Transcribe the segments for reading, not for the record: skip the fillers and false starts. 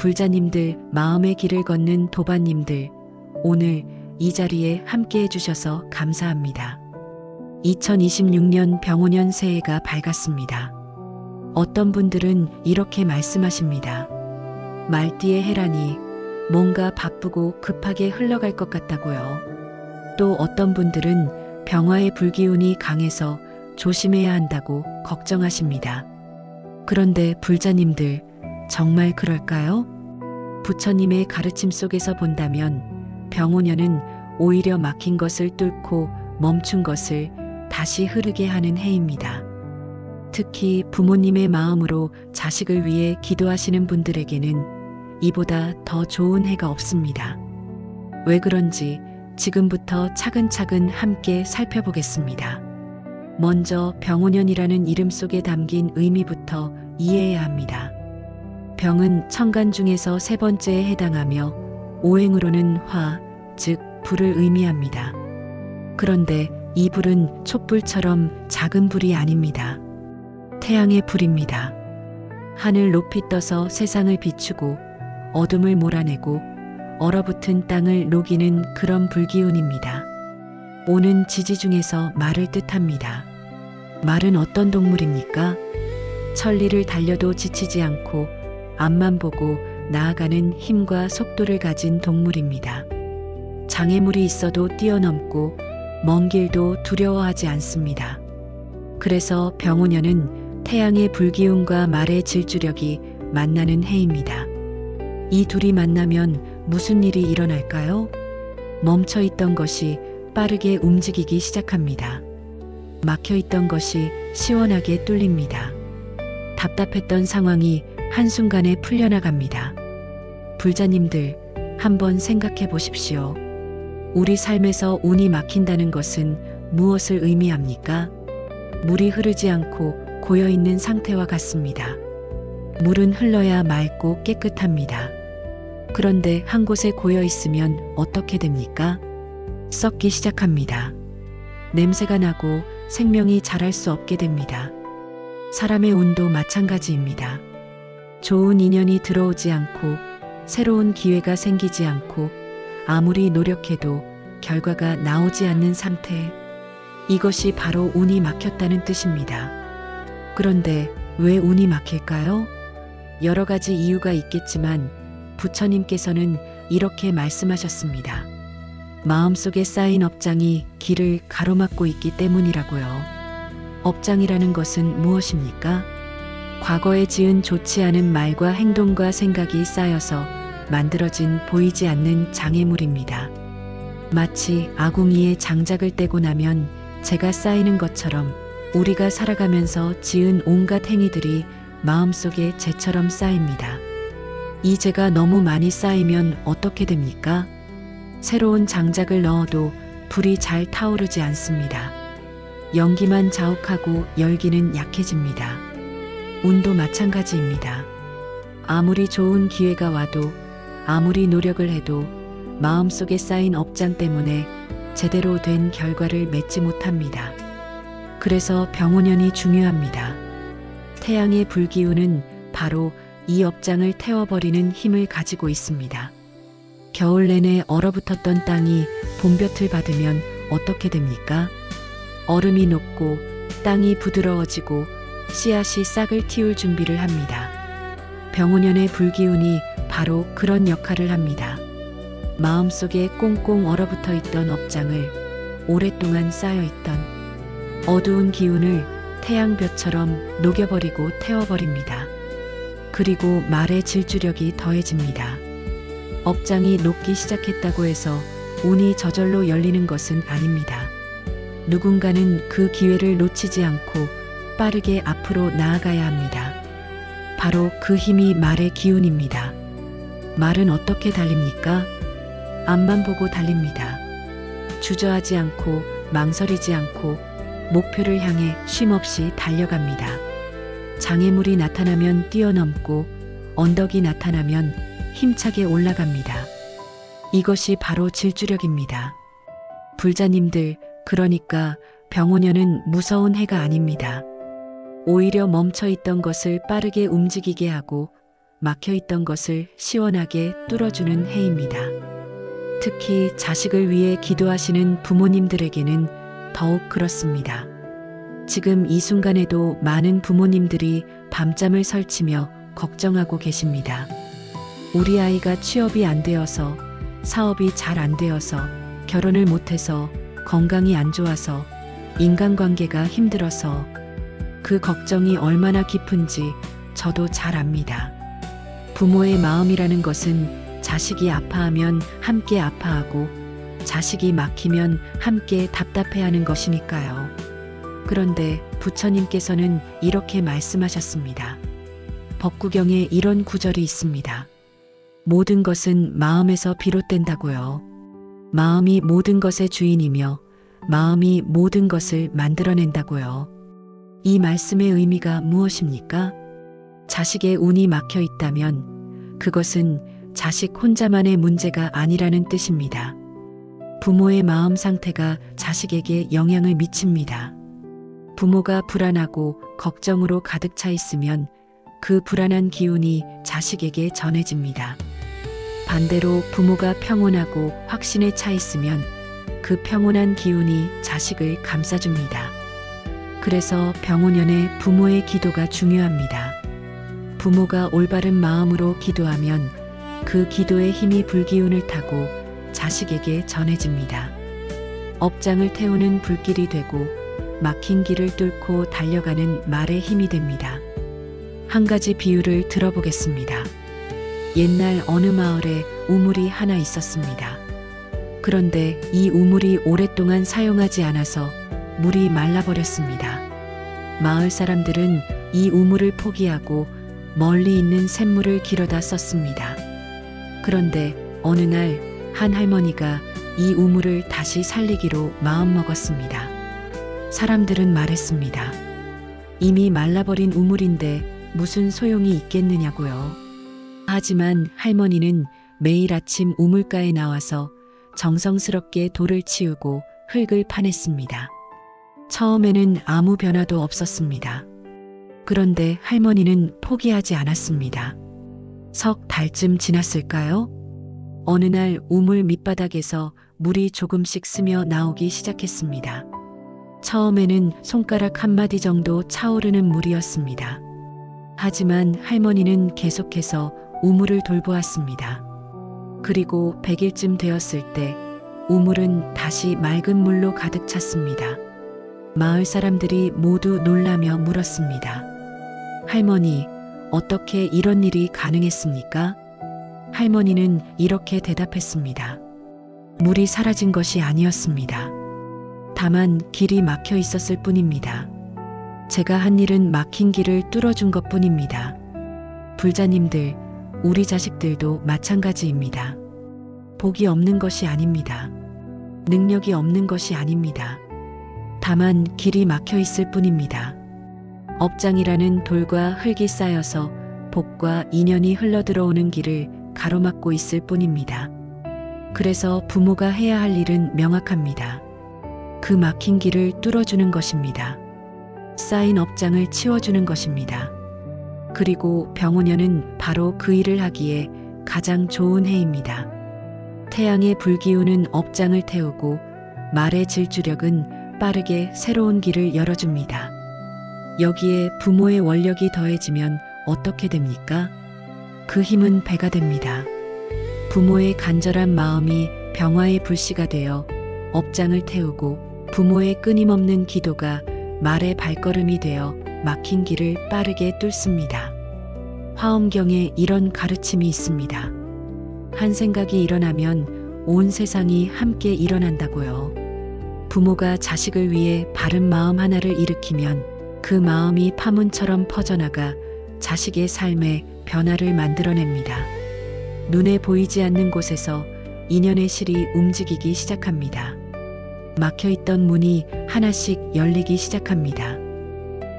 불자님들, 마음의 길을 걷는 도반님들, 오늘 이 자리에 함께 해주셔서 감사합니다. 2026년 병오년 새해가 밝았습니다. 어떤 분들은 이렇게 말씀하십니다. 말띠의 해라니 뭔가 바쁘고 급하게 흘러갈 것 같다고요. 또 어떤 분들은 병화의 불기운이 강해서 조심해야 한다고 걱정하십니다. 그런데 불자님들, 정말 그럴까요? 부처님의 가르침 속에서 본다면 병오년은 오히려 막힌 것을 뚫고 멈춘 것을 다시 흐르게 하는 해입니다. 특히 부모님의 마음으로 자식을 위해 기도하시는 분들에게는 이보다 더 좋은 해가 없습니다. 왜 그런지 지금부터 차근차근 함께 살펴보겠습니다. 먼저 병오년이라는 이름 속에 담긴 의미부터 이해해야 합니다. 병은 천간 중에서 세 번째에 해당하며 오행으로는 화, 즉 불을 의미합니다. 그런데 이 불은 촛불처럼 작은 불이 아닙니다. 태양의 불입니다. 하늘 높이 떠서 세상을 비추고 어둠을 몰아내고 얼어붙은 땅을 녹이는 그런 불기운입니다. 오는 지지 중에서 말을 뜻합니다. 말은 어떤 동물입니까? 천리를 달려도 지치지 않고 앞만 보고 나아가는 힘과 속도를 가진 동물입니다. 장애물이 있어도 뛰어넘고 먼 길도 두려워하지 않습니다. 그래서 병오년은 태양의 불기운과 말의 질주력이 만나는 해입니다. 이 둘이 만나면 무슨 일이 일어날까요? 멈춰있던 것이 빠르게 움직이기 시작합니다. 막혀있던 것이 시원하게 뚫립니다. 답답했던 상황이 한순간에 풀려나갑니다. 불자님들, 한번 생각해 보십시오. 우리 삶에서 운이 막힌다는 것은 무엇을 의미합니까? 물이 흐르지 않고 고여있는 상태와 같습니다. 물은 흘러야 맑고 깨끗합니다. 그런데 한 곳에 고여있으면 어떻게 됩니까? 썩기 시작합니다. 냄새가 나고 생명이 자랄 수 없게 됩니다. 사람의 운도 마찬가지입니다. 좋은 인연이 들어오지 않고 새로운 기회가 생기지 않고 아무리 노력해도 결과가 나오지 않는 상태, 이것이 바로 운이 막혔다는 뜻입니다. 그런데 왜 운이 막힐까요? 여러 가지 이유가 있겠지만 부처님께서는 이렇게 말씀하셨습니다. 마음속에 쌓인 업장이 길을 가로막고 있기 때문이라고요. 업장이라는 것은 무엇입니까? 과거에 지은 좋지 않은 말과 행동과 생각이 쌓여서 만들어진 보이지 않는 장애물입니다. 마치 아궁이에 장작을 떼고 나면 재가 쌓이는 것처럼 우리가 살아가면서 지은 온갖 행위들이 마음속에 재처럼 쌓입니다. 이 재가 너무 많이 쌓이면 어떻게 됩니까? 새로운 장작을 넣어도 불이 잘 타오르지 않습니다. 연기만 자욱하고 열기는 약해집니다. 운도 마찬가지입니다. 아무리 좋은 기회가 와도 아무리 노력을 해도 마음속에 쌓인 업장 때문에 제대로 된 결과를 맺지 못합니다. 그래서 병오년이 중요합니다. 태양의 불기운은 바로 이 업장을 태워버리는 힘을 가지고 있습니다. 겨울 내내 얼어붙었던 땅이 봄볕을 받으면 어떻게 됩니까? 얼음이 녹고 땅이 부드러워지고 씨앗이 싹을 틔울 준비를 합니다. 병오년의 불기운이 바로 그런 역할을 합니다. 마음속에 꽁꽁 얼어붙어 있던 업장을 오랫동안 쌓여있던 어두운 기운을 태양볕처럼 녹여버리고 태워버립니다. 그리고 말의 질주력이 더해집니다. 업장이 녹기 시작했다고 해서 운이 저절로 열리는 것은 아닙니다. 누군가는 그 기회를 놓치지 않고 빠르게 앞으로 나아가야 합니다. 바로 그 힘이 말의 기운입니다. 말은 어떻게 달립니까? 앞만 보고 달립니다. 주저하지 않고 망설이지 않고 목표를 향해 쉼없이 달려갑니다. 장애물이 나타나면 뛰어넘고 언덕이 나타나면 힘차게 올라갑니다. 이것이 바로 질주력입니다. 불자님들, 그러니까 병오년은 무서운 해가 아닙니다. 오히려 멈춰있던 것을 빠르게 움직이게 하고 막혀있던 것을 시원하게 뚫어주는 해입니다. 특히 자식을 위해 기도하시는 부모님들에게는 더욱 그렇습니다. 지금 이 순간에도 많은 부모님들이 밤잠을 설치며 걱정하고 계십니다. 우리 아이가 취업이 안 되어서, 사업이 잘 안 되어서, 결혼을 못해서, 건강이 안 좋아서, 인간관계가 힘들어서, 그 걱정이 얼마나 깊은지 저도 잘 압니다. 부모의 마음이라는 것은 자식이 아파하면 함께 아파하고, 자식이 막히면 함께 답답해하는 것이니까요. 그런데 부처님께서는 이렇게 말씀하셨습니다. 법구경에 이런 구절이 있습니다. 모든 것은 마음에서 비롯된다고요. 마음이 모든 것의 주인이며 마음이 모든 것을 만들어낸다고요. 이 말씀의 의미가 무엇입니까? 자식의 운이 막혀 있다면 그것은 자식 혼자만의 문제가 아니라는 뜻입니다. 부모의 마음 상태가 자식에게 영향을 미칩니다. 부모가 불안하고 걱정으로 가득 차 있으면 그 불안한 기운이 자식에게 전해집니다. 반대로 부모가 평온하고 확신에 차 있으면 그 평온한 기운이 자식을 감싸줍니다. 그래서 병오년에 부모의 기도가 중요합니다. 부모가 올바른 마음으로 기도하면 그 기도의 힘이 불기운을 타고 자식에게 전해집니다. 업장을 태우는 불길이 되고 막힌 길을 뚫고 달려가는 말의 힘이 됩니다. 한 가지 비유를 들어보겠습니다. 옛날 어느 마을에 우물이 하나 있었습니다. 그런데 이 우물이 오랫동안 사용하지 않아서 물이 말라버렸습니다. 마을 사람들은 이 우물을 포기하고 멀리 있는 샘물을 길어다 썼습니다. 그런데 어느 날 한 할머니가 이 우물을 다시 살리기로 마음먹었습니다. 사람들은 말했습니다. 이미 말라버린 우물인데 무슨 소용이 있겠느냐고요. 하지만 할머니는 매일 아침 우물가에 나와서 정성스럽게 돌을 치우고 흙을 파냈습니다. 처음에는 아무 변화도 없었습니다. 그런데 할머니는 포기하지 않았습니다. 석 달쯤 지났을까요? 어느 날 우물 밑바닥에서 물이 조금씩 스며 나오기 시작했습니다. 처음에는 손가락 한마디 정도 차오르는 물이었습니다. 하지만 할머니는 계속해서 우물을 돌보았습니다. 그리고 100일쯤 되었을 때 우물은 다시 맑은 물로 가득 찼습니다. 마을 사람들이 모두 놀라며 물었습니다. 할머니, 어떻게 이런 일이 가능했습니까? 할머니는 이렇게 대답했습니다. 물이 사라진 것이 아니었습니다. 다만 길이 막혀 있었을 뿐입니다. 제가 한 일은 막힌 길을 뚫어준 것 뿐입니다. 불자님들, 우리 자식들도 마찬가지입니다. 복이 없는 것이 아닙니다. 능력이 없는 것이 아닙니다. 다만 길이 막혀 있을 뿐입니다. 업장이라는 돌과 흙이 쌓여서 복과 인연이 흘러들어오는 길을 가로막고 있을 뿐입니다. 그래서 부모가 해야 할 일은 명확합니다. 그 막힌 길을 뚫어주는 것입니다. 쌓인 업장을 치워주는 것입니다. 그리고 병오년은 바로 그 일을 하기에 가장 좋은 해입니다. 태양의 불기운은 업장을 태우고 말의 질주력은 빠르게 새로운 길을 열어줍니다. 여기에 부모의 원력이 더해지면 어떻게 됩니까? 그 힘은 배가 됩니다. 부모의 간절한 마음이 병화의 불씨가 되어 업장을 태우고 부모의 끊임없는 기도가 말의 발걸음이 되어 막힌 길을 빠르게 뚫습니다. 화엄경에 이런 가르침이 있습니다. 한 생각이 일어나면 온 세상이 함께 일어난다고요. 부모가 자식을 위해 바른 마음 하나를 일으키면 그 마음이 파문처럼 퍼져나가 자식의 삶에 변화를 만들어냅니다. 눈에 보이지 않는 곳에서 인연의 실이 움직이기 시작합니다. 막혀있던 문이 하나씩 열리기 시작합니다.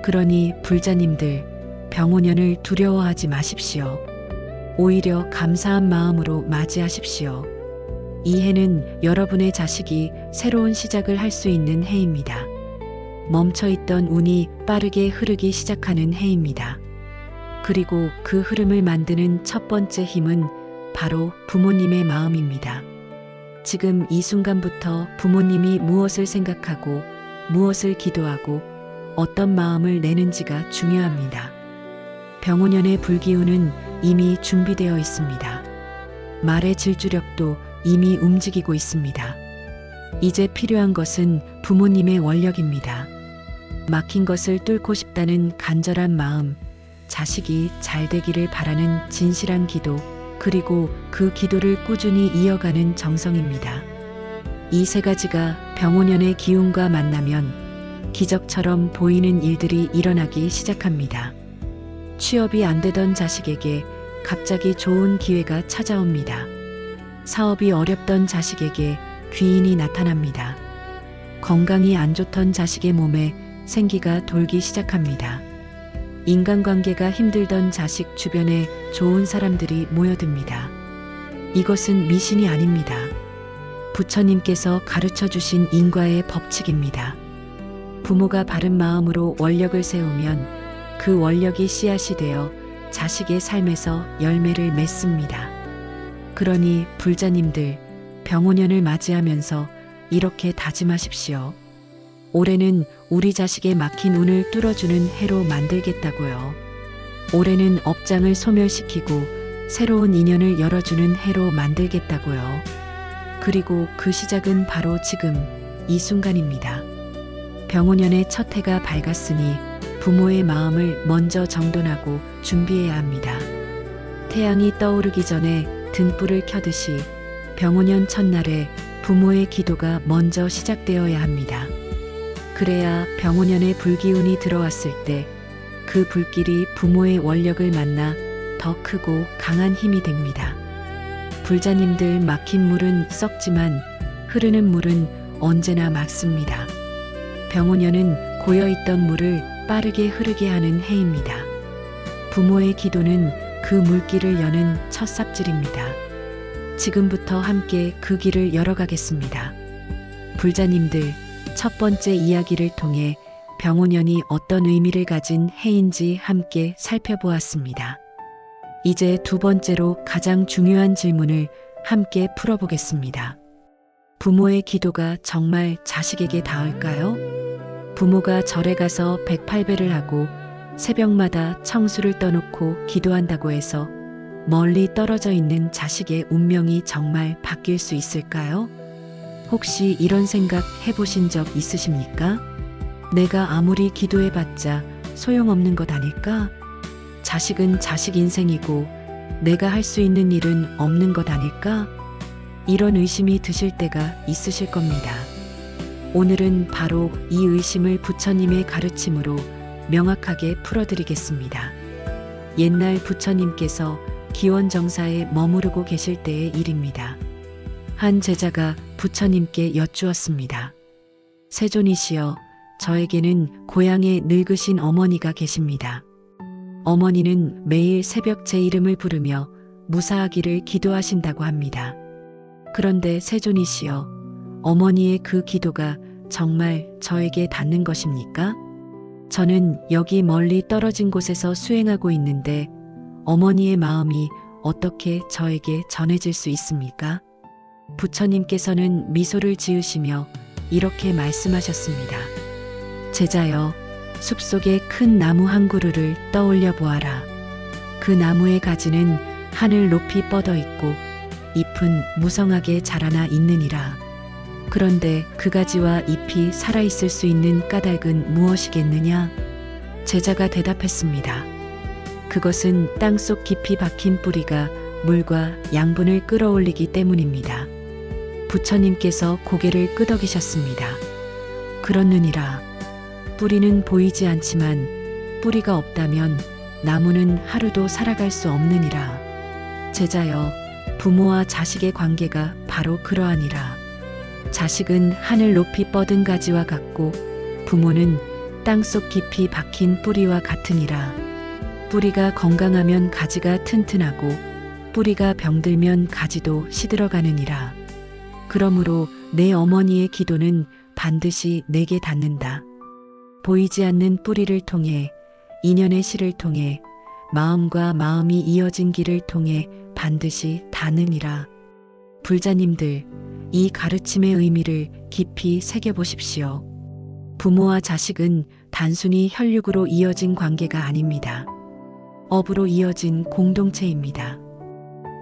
그러니 불자님들, 병오년을 두려워하지 마십시오. 오히려 감사한 마음으로 맞이하십시오. 이 해는 여러분의 자식이 새로운 시작을 할 수 있는 해입니다. 멈춰있던 운이 빠르게 흐르기 시작하는 해입니다. 그리고 그 흐름을 만드는 첫 번째 힘은 바로 부모님의 마음입니다. 지금 이 순간부터 부모님이 무엇을 생각하고 무엇을 기도하고 어떤 마음을 내는지가 중요합니다. 병오년의 불기운은 이미 준비되어 있습니다. 말의 질주력도 이미 움직이고 있습니다. 이제 필요한 것은 부모님의 원력입니다. 막힌 것을 뚫고 싶다는 간절한 마음, 자식이 잘 되기를 바라는 진실한 기도, 그리고 그 기도를 꾸준히 이어가는 정성입니다. 이 세 가지가 병오년의 기운과 만나면 기적처럼 보이는 일들이 일어나기 시작합니다. 취업이 안 되던 자식에게 갑자기 좋은 기회가 찾아옵니다. 사업이 어렵던 자식에게 귀인이 나타납니다. 건강이 안 좋던 자식의 몸에 생기가 돌기 시작합니다. 인간관계가 힘들던 자식 주변에 좋은 사람들이 모여듭니다. 이것은 미신이 아닙니다. 부처님께서 가르쳐 주신 인과의 법칙입니다. 부모가 바른 마음으로 원력을 세우면 그 원력이 씨앗이 되어 자식의 삶에서 열매를 맺습니다. 그러니 불자님들, 병오년을 맞이하면서 이렇게 다짐하십시오. 올해는 우리 자식의 막힌 운을 뚫어주는 해로 만들겠다고요. 올해는 업장을 소멸시키고 새로운 인연을 열어주는 해로 만들겠다고요. 그리고 그 시작은 바로 지금 이 순간입니다. 병오년의 첫 해가 밝았으니 부모의 마음을 먼저 정돈하고 준비해야 합니다. 태양이 떠오르기 전에 등불을 켜듯이 병오년 첫날에 부모의 기도가 먼저 시작되어야 합니다. 그래야 병오년의 불기운이 들어왔을 때 그 불길이 부모의 원력을 만나 더 크고 강한 힘이 됩니다. 불자님들, 막힌 물은 썩지만 흐르는 물은 언제나 맑습니다. 병오년은 고여있던 물을 빠르게 흐르게 하는 해입니다. 부모의 기도는 그 물길을 여는 첫 삽질입니다. 지금부터 함께 그 길을 열어가겠습니다. 불자님들, 첫 번째 이야기를 통해 병오년이 어떤 의미를 가진 해인지 함께 살펴보았습니다. 이제 두 번째로 가장 중요한 질문을 함께 풀어보겠습니다. 부모의 기도가 정말 자식에게 닿을까요? 부모가 절에 가서 108배를 하고 새벽마다 청수를 떠놓고 기도한다고 해서 멀리 떨어져 있는 자식의 운명이 정말 바뀔 수 있을까요? 혹시 이런 생각 해보신 적 있으십니까? 내가 아무리 기도해봤자 소용없는 것 아닐까? 자식은 자식 인생이고 내가 할 수 있는 일은 없는 것 아닐까? 이런 의심이 드실 때가 있으실 겁니다. 오늘은 바로 이 의심을 부처님의 가르침으로 명확하게 풀어드리겠습니다. 옛날 부처님께서 기원정사에 머무르고 계실 때의 일입니다. 한 제자가 부처님께 여쭈었습니다. 세존이시여, 저에게는 고향에 늙으신 어머니가 계십니다. 어머니는 매일 새벽 제 이름을 부르며 무사하기를 기도하신다고 합니다. 그런데 세존이시여, 어머니의 그 기도가 정말 저에게 닿는 것입니까? 저는 여기 멀리 떨어진 곳에서 수행하고 있는데 어머니의 마음이 어떻게 저에게 전해질 수 있습니까? 부처님께서는 미소를 지으시며 이렇게 말씀하셨습니다. 제자여, 숲속에 큰 나무 한 그루를 떠올려 보아라. 그 나무의 가지는 하늘 높이 뻗어 있고 잎은 무성하게 자라나 있느니라. 그런데 그 가지와 잎이 살아있을 수 있는 까닭은 무엇이겠느냐? 제자가 대답했습니다. 그것은 땅속 깊이 박힌 뿌리가 물과 양분을 끌어올리기 때문입니다. 부처님께서 고개를 끄덕이셨습니다. 그렇느니라. 뿌리는 보이지 않지만 뿌리가 없다면 나무는 하루도 살아갈 수 없느니라. 제자여, 부모와 자식의 관계가 바로 그러하니라. 자식은 하늘 높이 뻗은 가지와 같고 부모는 땅속 깊이 박힌 뿌리와 같으니라. 뿌리가 건강하면 가지가 튼튼하고 뿌리가 병들면 가지도 시들어가느니라. 그러므로 내 어머니의 기도는 반드시 내게 닿는다. 보이지 않는 뿌리를 통해, 인연의 씨를 통해 마음과 마음이 이어진 길을 통해 반드시 닿느니라. 불자님들, 이 가르침의 의미를 깊이 새겨보십시오. 부모와 자식은 단순히 혈육으로 이어진 관계가 아닙니다. 업으로 이어진 공동체입니다.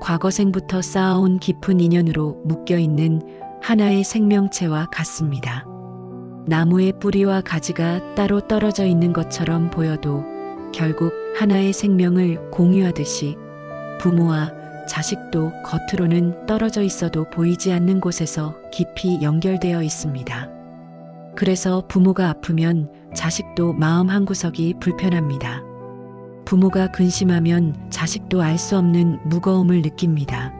과거생부터 쌓아온 깊은 인연으로 묶여있는 하나의 생명체와 같습니다. 나무의 뿌리와 가지가 따로 떨어져 있는 것처럼 보여도 결국 하나의 생명을 공유하듯이 부모와 자식도 겉으로는 떨어져 있어도 보이지 않는 곳에서 깊이 연결되어 있습니다. 그래서 부모가 아프면 자식도 마음 한구석이 불편합니다. 부모가 근심하면 자식도 알 수 없는 무거움을 느낍니다.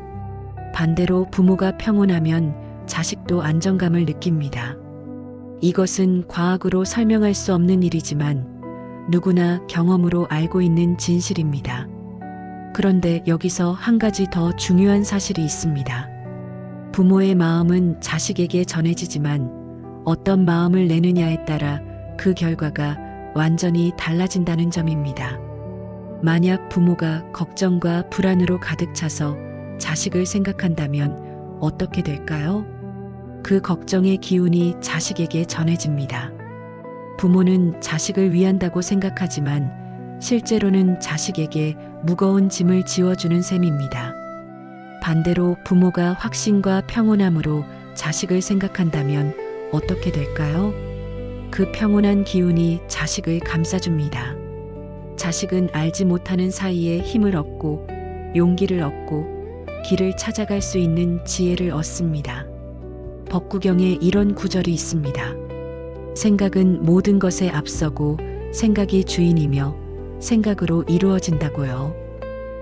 반대로 부모가 평온하면 자식도 안정감을 느낍니다. 이것은 과학으로 설명할 수 없는 일이지만 누구나 경험으로 알고 있는 진실입니다. 그런데 여기서 한 가지 더 중요한 사실이 있습니다. 부모의 마음은 자식에게 전해지지만 어떤 마음을 내느냐에 따라 그 결과가 완전히 달라진다는 점입니다. 만약 부모가 걱정과 불안으로 가득 차서 자식을 생각한다면 어떻게 될까요? 그 걱정의 기운이 자식에게 전해집니다. 부모는 자식을 위한다고 생각하지만 실제로는 자식에게 무거운 짐을 지워주는 셈입니다. 반대로 부모가 확신과 평온함으로 자식을 생각한다면 어떻게 될까요? 그 평온한 기운이 자식을 감싸줍니다. 자식은 알지 못하는 사이에 힘을 얻고 용기를 얻고 길을 찾아갈 수 있는 지혜를 얻습니다. 법구경에 이런 구절이 있습니다. 생각은 모든 것에 앞서고 생각이 주인이며 생각으로 이루어진다고요.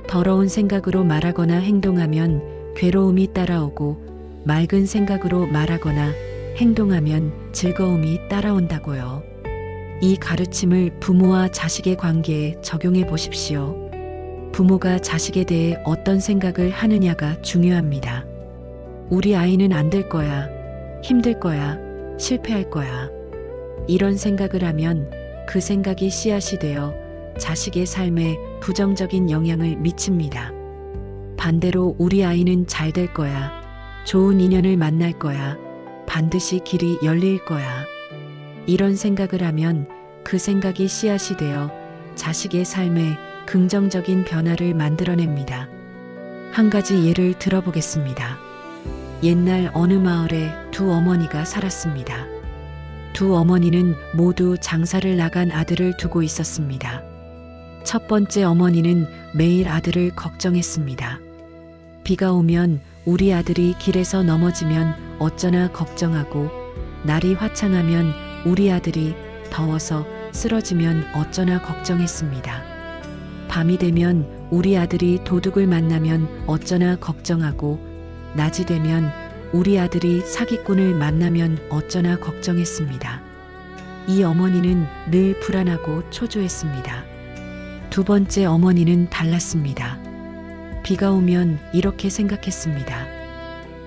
더러운 생각으로 말하거나 행동하면 괴로움이 따라오고 맑은 생각으로 말하거나 행동하면 즐거움이 따라온다고요. 이 가르침을 부모와 자식의 관계에 적용해 보십시오. 부모가 자식에 대해 어떤 생각을 하느냐가 중요합니다. 우리 아이는 안 될 거야, 힘들 거야, 실패할 거야. 이런 생각을 하면 그 생각이 씨앗이 되어 자식의 삶에 부정적인 영향을 미칩니다. 반대로 우리 아이는 잘 될 거야, 좋은 인연을 만날 거야, 반드시 길이 열릴 거야. 이런 생각을 하면 그 생각이 씨앗이 되어 자식의 삶에 긍정적인 변화를 만들어냅니다. 한 가지 예를 들어보겠습니다. 옛날 어느 마을에 두 어머니가 살았습니다. 두 어머니는 모두 장사를 나간 아들을 두고 있었습니다. 첫 번째 어머니는 매일 아들을 걱정했습니다. 비가 오면 우리 아들이 길에서 넘어지면 어쩌나 걱정하고, 날이 화창하면 우리 아들이 더워서 쓰러지면 어쩌나 걱정했습니다. 밤이 되면 우리 아들이 도둑을 만나면 어쩌나 걱정하고, 낮이 되면 우리 아들이 사기꾼을 만나면 어쩌나 걱정했습니다. 이 어머니는 늘 불안하고 초조했습니다. 두 번째 어머니는 달랐습니다. 비가 오면 이렇게 생각했습니다.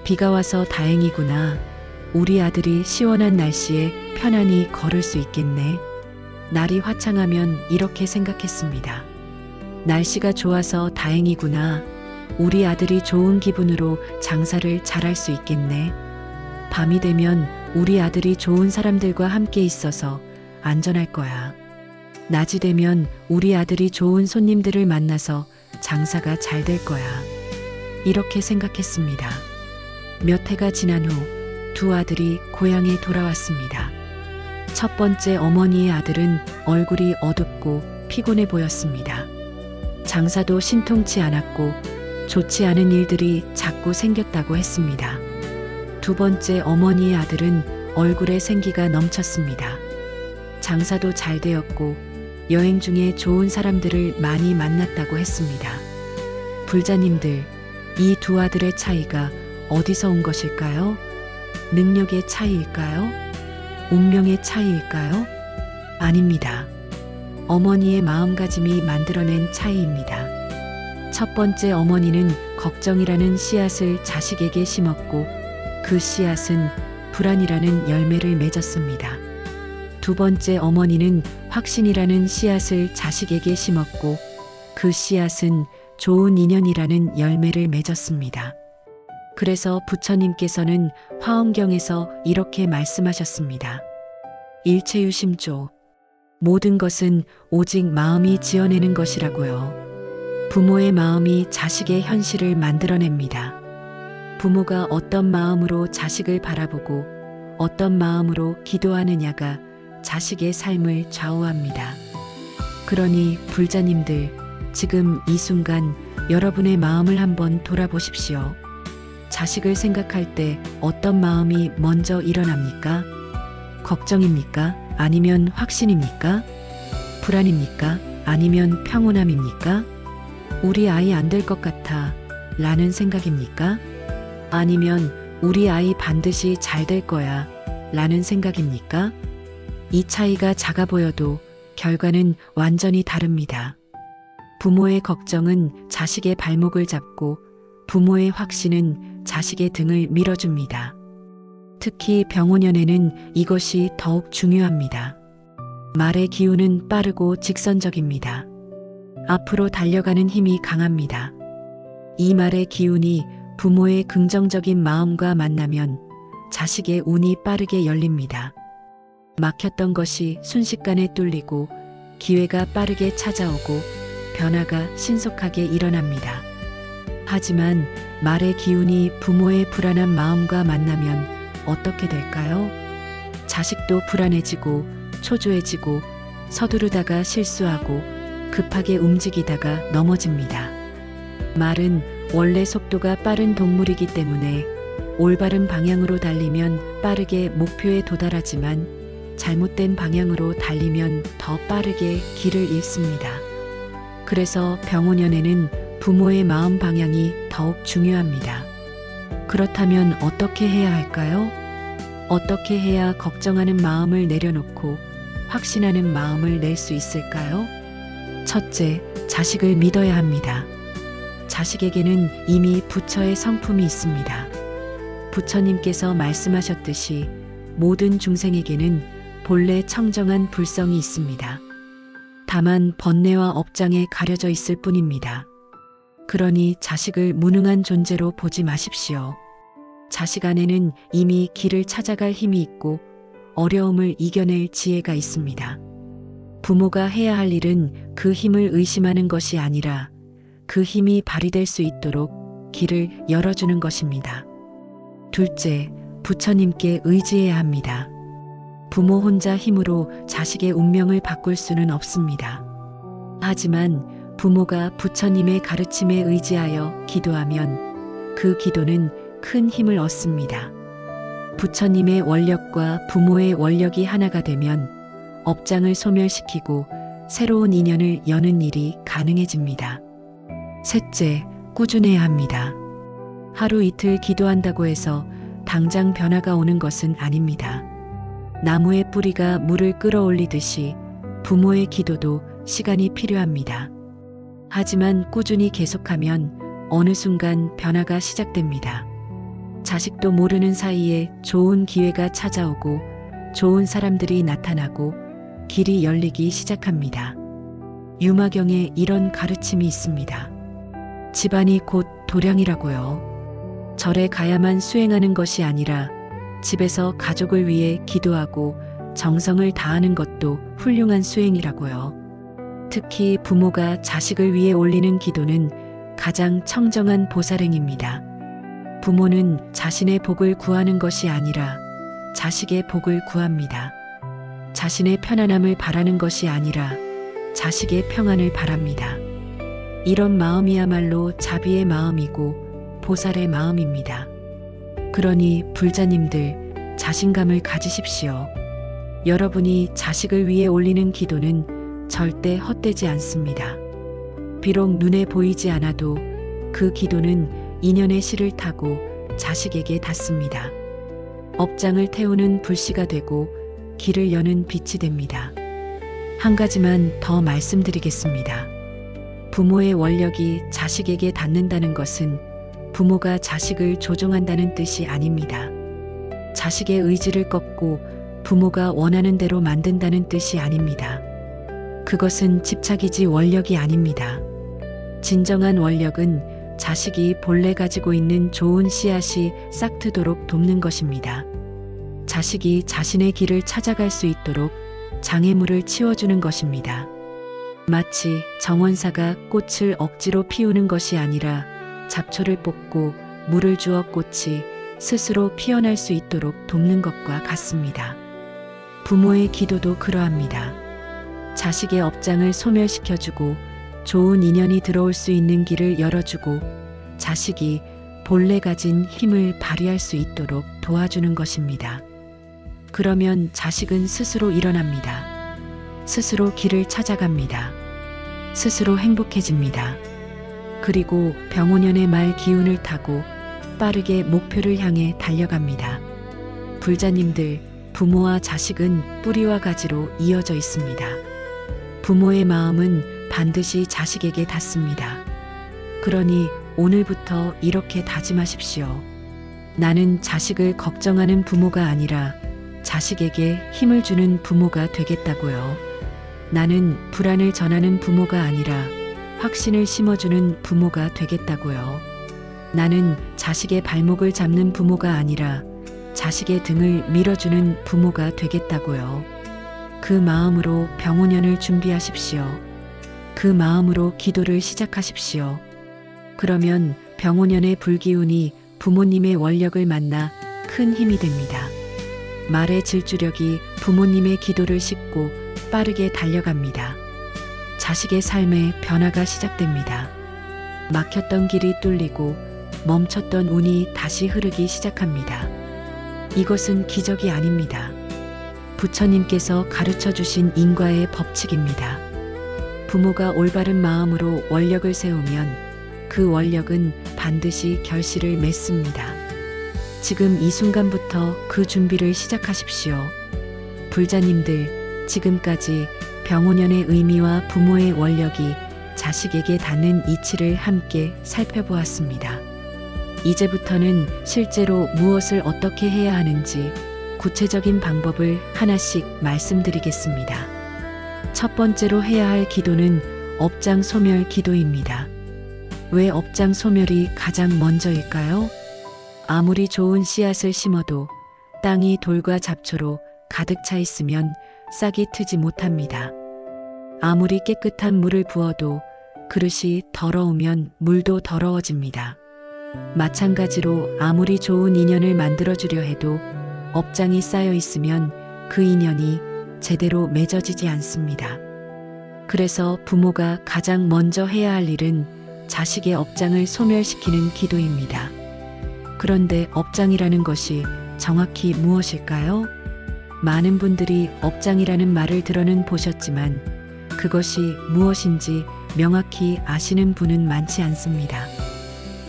비가 와서 다행이구나. 우리 아들이 시원한 날씨에 편안히 걸을 수 있겠네. 날이 화창하면 이렇게 생각했습니다. 날씨가 좋아서 다행이구나. 우리 아들이 좋은 기분으로 장사를 잘할 수 있겠네. 밤이 되면 우리 아들이 좋은 사람들과 함께 있어서 안전할 거야. 낮이 되면 우리 아들이 좋은 손님들을 만나서 장사가 잘 될 거야. 이렇게 생각했습니다. 몇 해가 지난 후 두 아들이 고향에 돌아왔습니다. 첫 번째 어머니의 아들은 얼굴이 어둡고 피곤해 보였습니다. 장사도 신통치 않았고 좋지 않은 일들이 자꾸 생겼다고 했습니다. 두 번째 어머니의 아들은 얼굴에 생기가 넘쳤습니다. 장사도 잘 되었고 여행 중에 좋은 사람들을 많이 만났다고 했습니다. 불자님들, 이 두 아들의 차이가 어디서 온 것일까요? 능력의 차이일까요? 운명의 차이일까요? 아닙니다. 어머니의 마음가짐이 만들어낸 차이입니다. 첫 번째 어머니는 걱정이라는 씨앗을 자식에게 심었고 그 씨앗은 불안이라는 열매를 맺었습니다. 두 번째 어머니는 확신이라는 씨앗을 자식에게 심었고 그 씨앗은 좋은 인연이라는 열매를 맺었습니다. 그래서 부처님께서는 화엄경에서 이렇게 말씀하셨습니다. 일체유심조. 모든 것은 오직 마음이 지어내는 것이라고요. 부모의 마음이 자식의 현실을 만들어냅니다. 부모가 어떤 마음으로 자식을 바라보고 어떤 마음으로 기도하느냐가 자식의 삶을 좌우합니다. 그러니 불자님들, 지금 이 순간 여러분의 마음을 한번 돌아보십시오. 자식을 생각할 때 어떤 마음이 먼저 일어납니까? 걱정입니까? 아니면 확신입니까? 불안입니까? 아니면 평온함입니까? 우리 아이 안 될 것 같아 라는 생각입니까? 아니면 우리 아이 반드시 잘 될 거야 라는 생각입니까? 이 차이가 작아 보여도 결과는 완전히 다릅니다. 부모의 걱정은 자식의 발목을 잡고 부모의 확신은 자식의 등을 밀어줍니다. 특히 병오년에는 이것이 더욱 중요합니다. 말의 기운은 빠르고 직선적입니다. 앞으로 달려가는 힘이 강합니다. 이 말의 기운이 부모의 긍정적인 마음과 만나면 자식의 운이 빠르게 열립니다. 막혔던 것이 순식간에 뚫리고 기회가 빠르게 찾아오고 변화가 신속하게 일어납니다. 하지만 말의 기운이 부모의 불안한 마음과 만나면 어떻게 될까요? 자식도 불안해지고 초조해지고 서두르다가 실수하고 급하게 움직이다가 넘어집니다. 말은 원래 속도가 빠른 동물이기 때문에 올바른 방향으로 달리면 빠르게 목표에 도달하지만 잘못된 방향으로 달리면 더 빠르게 길을 잃습니다. 그래서 병오년에는 부모의 마음 방향이 더욱 중요합니다. 그렇다면 어떻게 해야 할까요? 어떻게 해야 걱정하는 마음을 내려놓고 확신하는 마음을 낼 수 있을까요? 첫째, 자식을 믿어야 합니다. 자식에게는 이미 부처의 성품이 있습니다. 부처님께서 말씀하셨듯이 모든 중생에게는 본래 청정한 불성이 있습니다. 다만 번뇌와 업장에 가려져 있을 뿐입니다. 그러니 자식을 무능한 존재로 보지 마십시오. 자식 안에는 이미 길을 찾아갈 힘이 있고 어려움을 이겨낼 지혜가 있습니다. 부모가 해야 할 일은 그 힘을 의심하는 것이 아니라 그 힘이 발휘될 수 있도록 길을 열어주는 것입니다. 둘째, 부처님께 의지해야 합니다. 부모 혼자 힘으로 자식의 운명을 바꿀 수는 없습니다. 하지만 부모가 부처님의 가르침에 의지하여 기도하면 그 기도는 큰 힘을 얻습니다. 부처님의 원력과 부모의 원력이 하나가 되면 업장을 소멸시키고 새로운 인연을 여는 일이 가능해집니다. 셋째, 꾸준해야 합니다. 하루 이틀 기도한다고 해서 당장 변화가 오는 것은 아닙니다. 나무의 뿌리가 물을 끌어올리듯이 부모의 기도도 시간이 필요합니다. 하지만 꾸준히 계속하면 어느 순간 변화가 시작됩니다. 자식도 모르는 사이에 좋은 기회가 찾아오고 좋은 사람들이 나타나고 길이 열리기 시작합니다. 유마경에 이런 가르침이 있습니다. 집안이 곧 도량이라고요. 절에 가야만 수행하는 것이 아니라 집에서 가족을 위해 기도하고 정성을 다하는 것도 훌륭한 수행이라고요. 특히 부모가 자식을 위해 올리는 기도는 가장 청정한 보살행입니다. 부모는 자신의 복을 구하는 것이 아니라 자식의 복을 구합니다. 자신의 편안함을 바라는 것이 아니라 자식의 평안을 바랍니다. 이런 마음이야말로 자비의 마음이고 보살의 마음입니다. 그러니 불자님들, 자신감을 가지십시오. 여러분이 자식을 위해 올리는 기도는 절대 헛되지 않습니다. 비록 눈에 보이지 않아도 그 기도는 인연의 실을 타고 자식에게 닿습니다. 업장을 태우는 불씨가 되고 길을 여는 빛이 됩니다. 한 가지만 더 말씀드리겠습니다. 부모의 원력이 자식에게 닿는다는 것은 부모가 자식을 조종한다는 뜻이 아닙니다. 자식의 의지를 꺾고 부모가 원하는 대로 만든다는 뜻이 아닙니다. 그것은 집착이지 원력이 아닙니다. 진정한 원력은 자식이 본래 가지고 있는 좋은 씨앗이 싹트도록 돕는 것입니다. 자식이 자신의 길을 찾아갈 수 있도록 장애물을 치워주는 것입니다. 마치 정원사가 꽃을 억지로 피우는 것이 아니라 잡초를 뽑고 물을 주어 꽃이 스스로 피어날 수 있도록 돕는 것과 같습니다. 부모의 기도도 그러합니다. 자식의 업장을 소멸시켜주고 좋은 인연이 들어올 수 있는 길을 열어주고 자식이 본래 가진 힘을 발휘할 수 있도록 도와주는 것입니다. 그러면 자식은 스스로 일어납니다. 스스로 길을 찾아갑니다. 스스로 행복해집니다. 그리고 병오년의 말 기운을 타고 빠르게 목표를 향해 달려갑니다. 불자님들, 부모와 자식은 뿌리와 가지로 이어져 있습니다. 부모의 마음은 반드시 자식에게 닿습니다. 그러니 오늘부터 이렇게 다짐하십시오. 나는 자식을 걱정하는 부모가 아니라 자식에게 힘을 주는 부모가 되겠다고요. 나는 불안을 전하는 부모가 아니라 확신을 심어주는 부모가 되겠다고요. 나는 자식의 발목을 잡는 부모가 아니라 자식의 등을 밀어주는 부모가 되겠다고요. 그 마음으로 병오년을 준비하십시오. 그 마음으로 기도를 시작하십시오. 그러면 병오년의 불기운이 부모님의 원력을 만나 큰 힘이 됩니다. 말의 질주력이 부모님의 기도를 싣고 빠르게 달려갑니다. 자식의 삶에 변화가 시작됩니다. 막혔던 길이 뚫리고 멈췄던 운이 다시 흐르기 시작합니다. 이것은 기적이 아닙니다. 부처님께서 가르쳐 주신 인과의 법칙입니다. 부모가 올바른 마음으로 원력을 세우면 그 원력은 반드시 결실을 맺습니다. 지금 이 순간부터 그 준비를 시작하십시오. 불자님들, 지금까지 병오년의 의미와 부모의 원력이 자식에게 닿는 이치를 함께 살펴보았습니다. 이제부터는 실제로 무엇을 어떻게 해야 하는지 구체적인 방법을 하나씩 말씀드리겠습니다. 첫 번째로 해야 할 기도는 업장 소멸 기도입니다. 왜 업장 소멸이 가장 먼저일까요? 아무리 좋은 씨앗을 심어도 땅이 돌과 잡초로 가득 차 있으면 싹이 트지 못합니다. 아무리 깨끗한 물을 부어도 그릇이 더러우면 물도 더러워집니다. 마찬가지로 아무리 좋은 인연을 만들어주려 해도 업장이 쌓여 있으면 그 인연이 제대로 맺어지지 않습니다. 그래서 부모가 가장 먼저 해야 할 일은 자식의 업장을 소멸시키는 기도입니다. 그런데 업장이라는 것이 정확히 무엇일까요? 많은 분들이 업장이라는 말을 들어는 보셨지만 그것이 무엇인지 명확히 아시는 분은 많지 않습니다.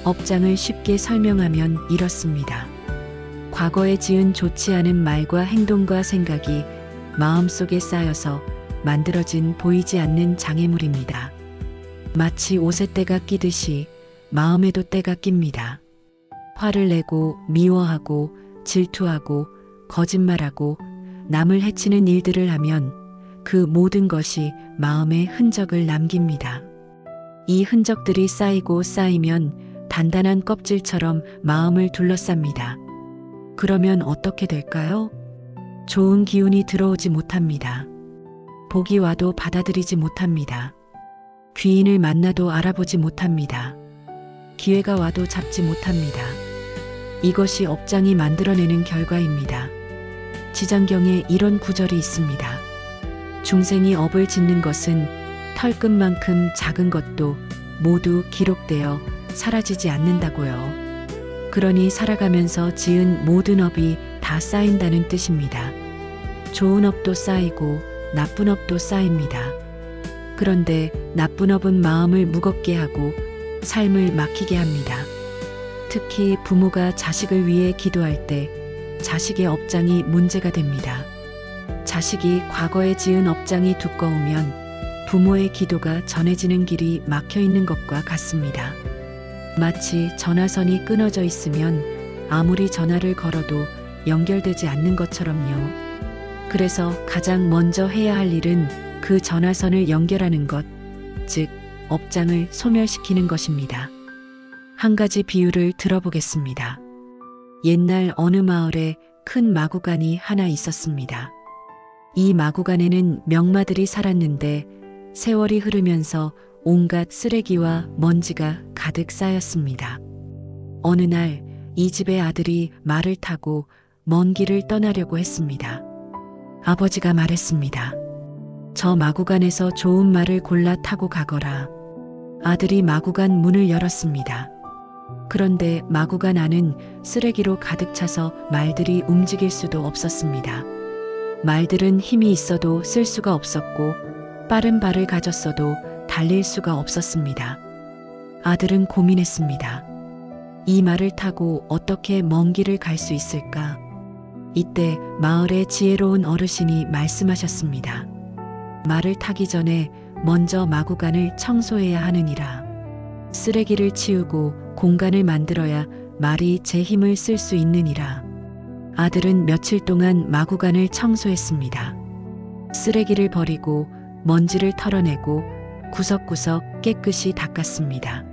업장을 쉽게 설명하면 이렇습니다. 과거에 지은 좋지 않은 말과 행동과 생각이 마음속에 쌓여서 만들어진 보이지 않는 장애물입니다. 마치 옷에 때가 끼듯이 마음에도 때가 낍니다. 화를 내고 미워하고 질투하고 거짓말하고 남을 해치는 일들을 하면 그 모든 것이 마음에 흔적을 남깁니다. 이 흔적들이 쌓이고 쌓이면 단단한 껍질처럼 마음을 둘러쌉니다. 그러면 어떻게 될까요? 좋은 기운이 들어오지 못합니다. 복이 와도 받아들이지 못합니다. 귀인을 만나도 알아보지 못합니다. 기회가 와도 잡지 못합니다. 이것이 업장이 만들어내는 결과입니다. 지장경에 이런 구절이 있습니다. 중생이 업을 짓는 것은 털끝만큼 작은 것도 모두 기록되어 사라지지 않는다고요. 그러니 살아가면서 지은 모든 업이 다 쌓인다는 뜻입니다. 좋은 업도 쌓이고 나쁜 업도 쌓입니다. 그런데 나쁜 업은 마음을 무겁게 하고 삶을 막히게 합니다. 특히 부모가 자식을 위해 기도할 때 자식의 업장이 문제가 됩니다. 자식이 과거에 지은 업장이 두꺼우면 부모의 기도가 전해지는 길이 막혀 있는 것과 같습니다. 마치 전화선이 끊어져 있으면 아무리 전화를 걸어도 연결되지 않는 것처럼요. 그래서 가장 먼저 해야 할 일은 그 전화선을 연결하는 것, 즉 업장을 소멸시키는 것입니다. 한 가지 비유를 들어보겠습니다. 옛날 어느 마을에 큰 마구간이 하나 있었습니다. 이 마구간에는 명마들이 살았는데 세월이 흐르면서 온갖 쓰레기와 먼지가 가득 쌓였습니다. 어느 날 이 집의 아들이 말을 타고 먼 길을 떠나려고 했습니다. 아버지가 말했습니다. 저 마구간에서 좋은 말을 골라 타고 가거라. 아들이 마구간 문을 열었습니다. 그런데 마구간 안은 쓰레기로 가득 차서 말들이 움직일 수도 없었습니다. 말들은 힘이 있어도 쓸 수가 없었고 빠른 발을 가졌어도 달릴 수가 없었습니다. 아들은 고민했습니다. 이 말을 타고 어떻게 먼 길을 갈 수 있을까? 이때 마을의 지혜로운 어르신이 말씀하셨습니다. 말을 타기 전에 먼저 마구간을 청소해야 하느니라. 쓰레기를 치우고 공간을 만들어야 말이 제 힘을 쓸 수 있느니라. 아들은 며칠 동안 마구간을 청소했습니다. 쓰레기를 버리고 먼지를 털어내고 구석구석 깨끗이 닦았습니다.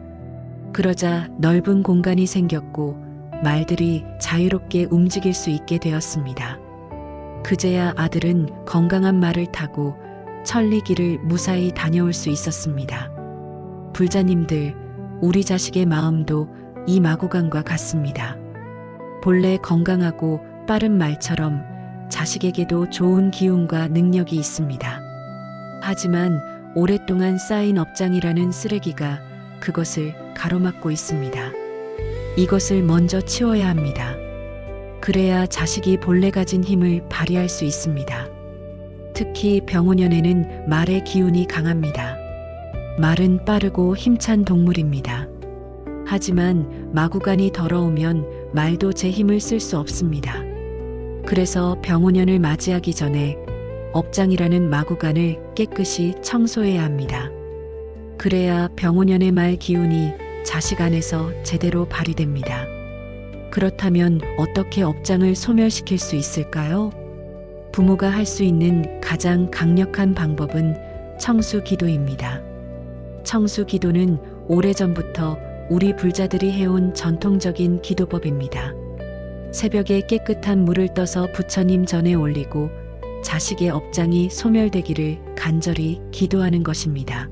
그러자 넓은 공간이 생겼고 말들이 자유롭게 움직일 수 있게 되었습니다. 그제야 아들은 건강한 말을 타고 천리길을 무사히 다녀올 수 있었습니다. 불자님들, 우리 자식의 마음도 이 마구간과 같습니다. 본래 건강하고 빠른 말처럼 자식에게도 좋은 기운과 능력이 있습니다. 하지만 오랫동안 쌓인 업장이라는 쓰레기가 그것을 가로막고 있습니다. 이것을 먼저 치워야 합니다. 그래야 자식이 본래 가진 힘을 발휘할 수 있습니다. 특히 병오년에는 말의 기운이 강합니다. 말은 빠르고 힘찬 동물입니다. 하지만 마구간이 더러우면 말도 제 힘을 쓸 수 없습니다. 그래서 병오년을 맞이하기 전에 업장이라는 마구간을 깨끗이 청소해야 합니다. 그래야 병오년의 말 기운이 자식 안에서 제대로 발휘됩니다. 그렇다면 어떻게 업장을 소멸시킬 수 있을까요? 부모가 할 수 있는 가장 강력한 방법은 청수 기도입니다. 청수 기도는 오래전부터 우리 불자들이 해온 전통적인 기도법입니다. 새벽에 깨끗한 물을 떠서 부처님 전에 올리고 자식의 업장이 소멸되기를 간절히 기도하는 것입니다.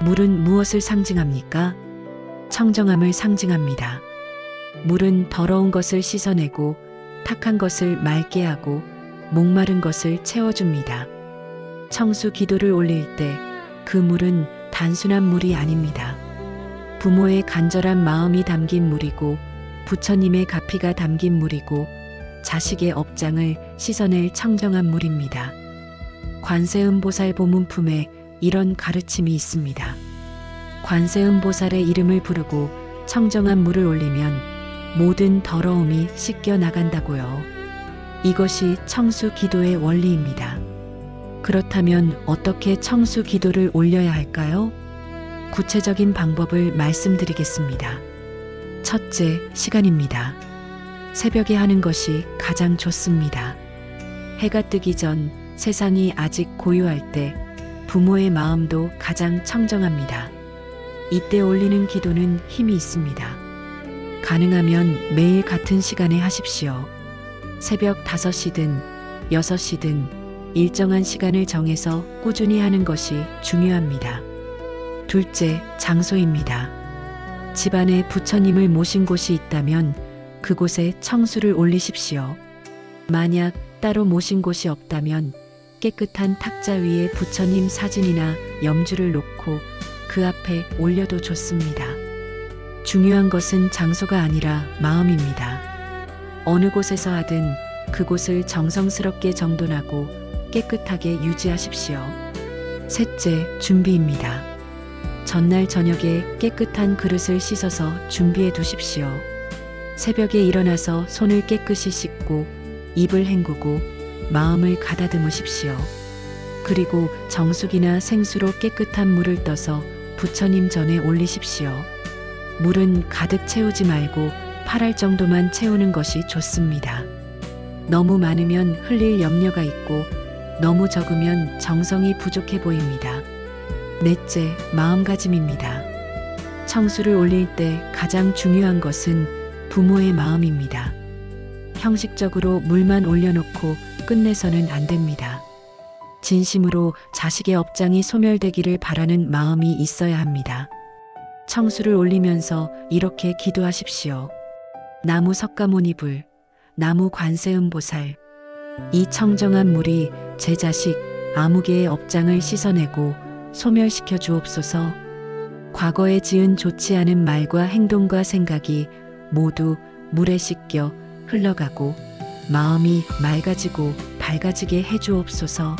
물은 무엇을 상징합니까? 청정함을 상징합니다. 물은 더러운 것을 씻어내고 탁한 것을 맑게 하고 목마른 것을 채워줍니다. 청수 기도를 올릴 때 그 물은 단순한 물이 아닙니다. 부모의 간절한 마음이 담긴 물이고 부처님의 가피가 담긴 물이고 자식의 업장을 씻어낼 청정한 물입니다. 관세음보살 보문품에 이런 가르침이 있습니다. 관세음보살의 이름을 부르고 청정한 물을 올리면 모든 더러움이 씻겨 나간다고요. 이것이 청수 기도의 원리입니다. 그렇다면 어떻게 청수 기도를 올려야 할까요? 구체적인 방법을 말씀드리겠습니다. 첫째, 시간입니다. 새벽에 하는 것이 가장 좋습니다. 해가 뜨기 전 세상이 아직 고요할 때 부모의 마음도 가장 청정합니다. 이때 올리는 기도는 힘이 있습니다. 가능하면 매일 같은 시간에 하십시오. 새벽 5시든 6시든 일정한 시간을 정해서 꾸준히 하는 것이 중요합니다. 둘째, 장소입니다. 집안에 부처님을 모신 곳이 있다면 그곳에 청수를 올리십시오. 만약 따로 모신 곳이 없다면 깨끗한 탁자 위에 부처님 사진이나 염주를 놓고 그 앞에 올려도 좋습니다. 중요한 것은 장소가 아니라 마음입니다. 어느 곳에서 하든 그곳을 정성스럽게 정돈하고 깨끗하게 유지하십시오. 셋째, 준비입니다. 전날 저녁에 깨끗한 그릇을 씻어서 준비해 두십시오. 새벽에 일어나서 손을 깨끗이 씻고 입을 헹구고 마음을 가다듬으십시오. 그리고 정수기나 생수로 깨끗한 물을 떠서 부처님 전에 올리십시오. 물은 가득 채우지 말고 8알 정도만 채우는 것이 좋습니다. 너무 많으면 흘릴 염려가 있고 너무 적으면 정성이 부족해 보입니다. 넷째, 마음가짐입니다. 청수를 올릴 때 가장 중요한 것은 부모의 마음입니다. 형식적으로 물만 올려놓고 끝내서는 안 됩니다. 진심으로 자식의 업장이 소멸되기를 바라는 마음이 있어야 합니다. 청수를 올리면서 이렇게 기도하십시오. 나무 석가모니불, 나무 관세음보살, 이 청정한 물이 제 자식 아무개의 업장을 씻어내고 소멸시켜 주옵소서. 과거에 지은 좋지 않은 말과 행동과 생각이 모두 물에 씻겨 흘러가고 마음이 맑아지고 밝아지게 해주옵소서.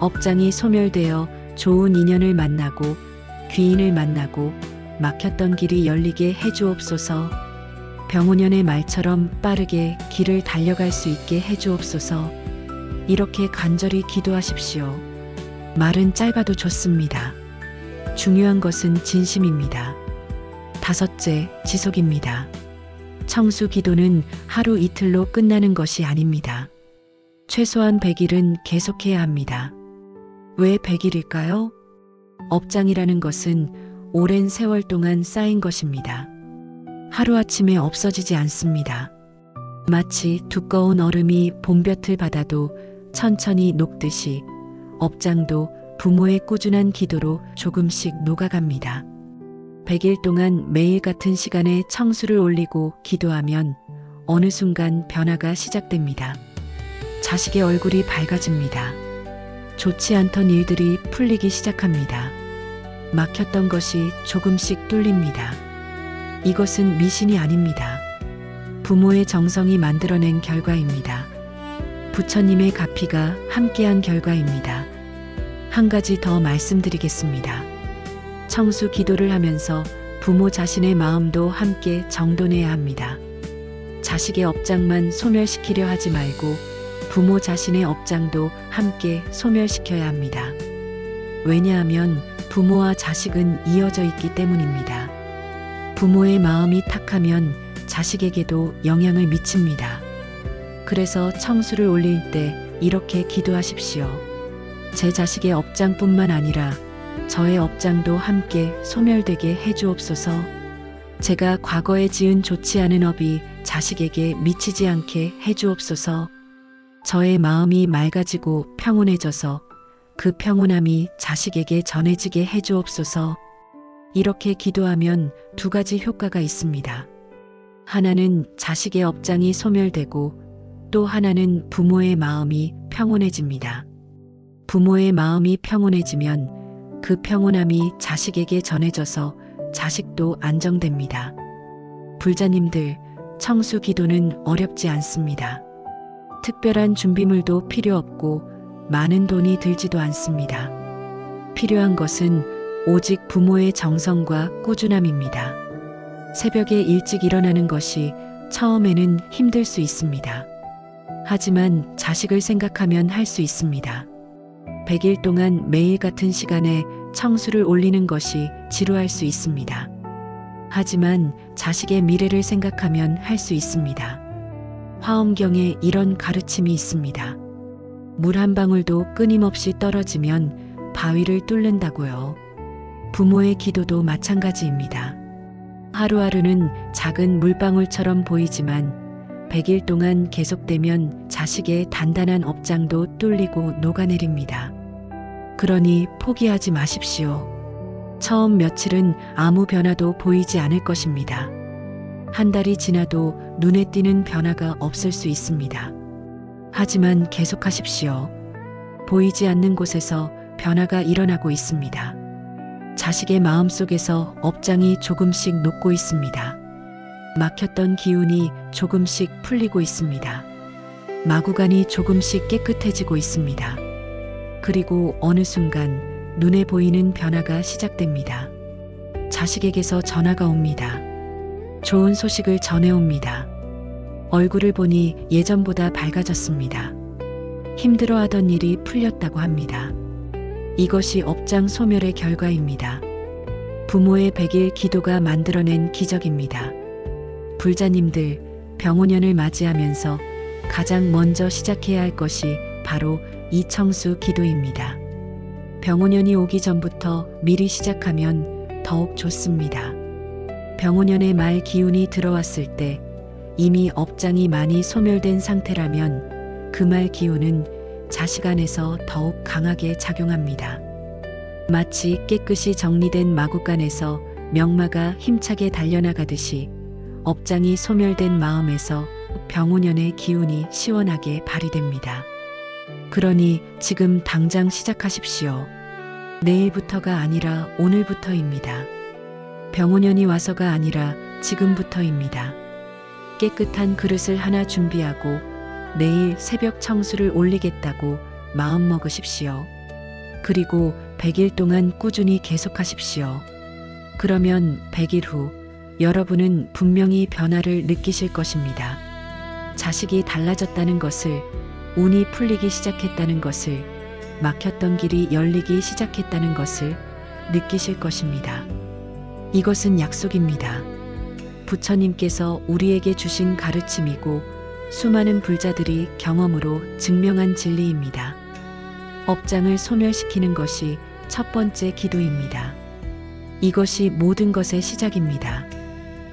업장이 소멸되어 좋은 인연을 만나고 귀인을 만나고 막혔던 길이 열리게 해주옵소서. 병오년의 말처럼 빠르게 길을 달려갈 수 있게 해주옵소서. 이렇게 간절히 기도하십시오. 말은 짧아도 좋습니다. 중요한 것은 진심입니다. 다섯째, 지속입니다. 청수 기도는 하루 이틀로 끝나는 것이 아닙니다. 최소한 100일은 계속해야 합니다. 왜 100일일까요? 업장이라는 것은 오랜 세월 동안 쌓인 것입니다. 하루아침에 없어지지 않습니다. 마치 두꺼운 얼음이 봄볕을 받아도 천천히 녹듯이 업장도 부모의 꾸준한 기도로 조금씩 녹아갑니다. 100일 동안 매일 같은 시간에 청수를 올리고 기도하면 어느 순간 변화가 시작됩니다. 자식의 얼굴이 밝아집니다. 좋지 않던 일들이 풀리기 시작합니다. 막혔던 것이 조금씩 뚫립니다. 이것은 미신이 아닙니다. 부모의 정성이 만들어낸 결과입니다. 부처님의 가피가 함께한 결과입니다. 한 가지 더 말씀드리겠습니다. 청수 기도를 하면서 부모 자신의 마음도 함께 정돈해야 합니다. 자식의 업장만 소멸시키려 하지 말고 부모 자신의 업장도 함께 소멸시켜야 합니다. 왜냐하면 부모와 자식은 이어져 있기 때문입니다. 부모의 마음이 탁하면 자식에게도 영향을 미칩니다. 그래서 청수를 올릴 때 이렇게 기도하십시오. 제 자식의 업장뿐만 아니라 저의 업장도 함께 소멸되게 해주옵소서. 제가 과거에 지은 좋지 않은 업이 자식에게 미치지 않게 해주옵소서. 저의 마음이 맑아지고 평온해져서 그 평온함이 자식에게 전해지게 해주옵소서. 이렇게 기도하면 두 가지 효과가 있습니다. 하나는 자식의 업장이 소멸되고 또 하나는 부모의 마음이 평온해집니다. 부모의 마음이 평온해지면 그 평온함이 자식에게 전해져서 자식도 안정됩니다. 불자님들, 청수 기도는 어렵지 않습니다. 특별한 준비물도 필요 없고 많은 돈이 들지도 않습니다. 필요한 것은 오직 부모의 정성과 꾸준함입니다. 새벽에 일찍 일어나는 것이 처음에는 힘들 수 있습니다. 하지만 자식을 생각하면 할 수 있습니다. 100일 동안 매일 같은 시간에 청수를 올리는 것이 지루할 수 있습니다. 하지만 자식의 미래를 생각하면 할 수 있습니다. 화엄경에 이런 가르침이 있습니다. 물 한 방울도 끊임없이 떨어지면 바위를 뚫는다고요. 부모의 기도도 마찬가지입니다. 하루하루는 작은 물방울처럼 보이지만 100일 동안 계속되면 자식의 단단한 업장도 뚫리고 녹아내립니다. 그러니 포기하지 마십시오. 처음 며칠은 아무 변화도 보이지 않을 것입니다. 한 달이 지나도 눈에 띄는 변화가 없을 수 있습니다. 하지만 계속하십시오. 보이지 않는 곳에서 변화가 일어나고 있습니다. 자식의 마음속에서 업장이 조금씩 녹고 있습니다. 막혔던 기운이 조금씩 풀리고 있습니다. 마구간이 조금씩 깨끗해지고 있습니다. 그리고 어느 순간 눈에 보이는 변화가 시작됩니다. 자식에게서 전화가 옵니다. 좋은 소식을 전해옵니다. 얼굴을 보니 예전보다 밝아졌습니다. 힘들어하던 일이 풀렸다고 합니다. 이것이 업장 소멸의 결과입니다. 부모의 100일 기도가 만들어낸 기적입니다. 불자님들, 병오년을 맞이하면서 가장 먼저 시작해야 할 것이 바로 이 청수 기도입니다. 병오년이 오기 전부터 미리 시작하면 더욱 좋습니다. 병오년의 말 기운이 들어왔을 때 이미 업장이 많이 소멸된 상태라면 그 말 기운은 자식 안에서 더욱 강하게 작용합니다. 마치 깨끗이 정리된 마구간에서 명마가 힘차게 달려나가듯이 업장이 소멸된 마음에서 병오년의 기운이 시원하게 발휘됩니다. 그러니 지금 당장 시작하십시오. 내일부터가 아니라 오늘부터입니다. 병오년이 와서가 아니라 지금부터입니다. 깨끗한 그릇을 하나 준비하고 내일 새벽 청수를 올리겠다고 마음 먹으십시오. 그리고 100일 동안 꾸준히 계속하십시오. 그러면 100일 후 여러분은 분명히 변화를 느끼실 것입니다. 자식이 달라졌다는 것을, 운이 풀리기 시작했다는 것을, 막혔던 길이 열리기 시작했다는 것을 느끼실 것입니다. 이것은 약속입니다. 부처님께서 우리에게 주신 가르침이고 수많은 불자들이 경험으로 증명한 진리입니다. 업장을 소멸시키는 것이 첫 번째 기도입니다. 이것이 모든 것의 시작입니다.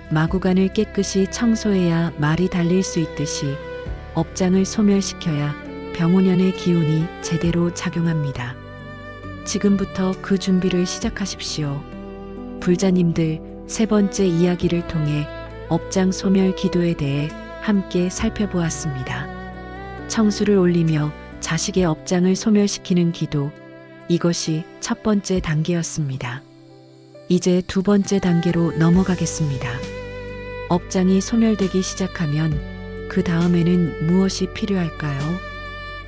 마구간을 깨끗이 청소해야 말이 달릴 수 있듯이 업장을 소멸시켜야 병오년의 기운이 제대로 작용합니다. 지금부터 그 준비를 시작하십시오. 불자님들, 세 번째 이야기를 통해 업장 소멸 기도에 대해 함께 살펴보았습니다. 청수를 올리며 자식의 업장을 소멸시키는 기도, 이것이 첫 번째 단계였습니다. 이제 두 번째 단계로 넘어가겠습니다. 업장이 소멸되기 시작하면 그 다음에는 무엇이 필요할까요?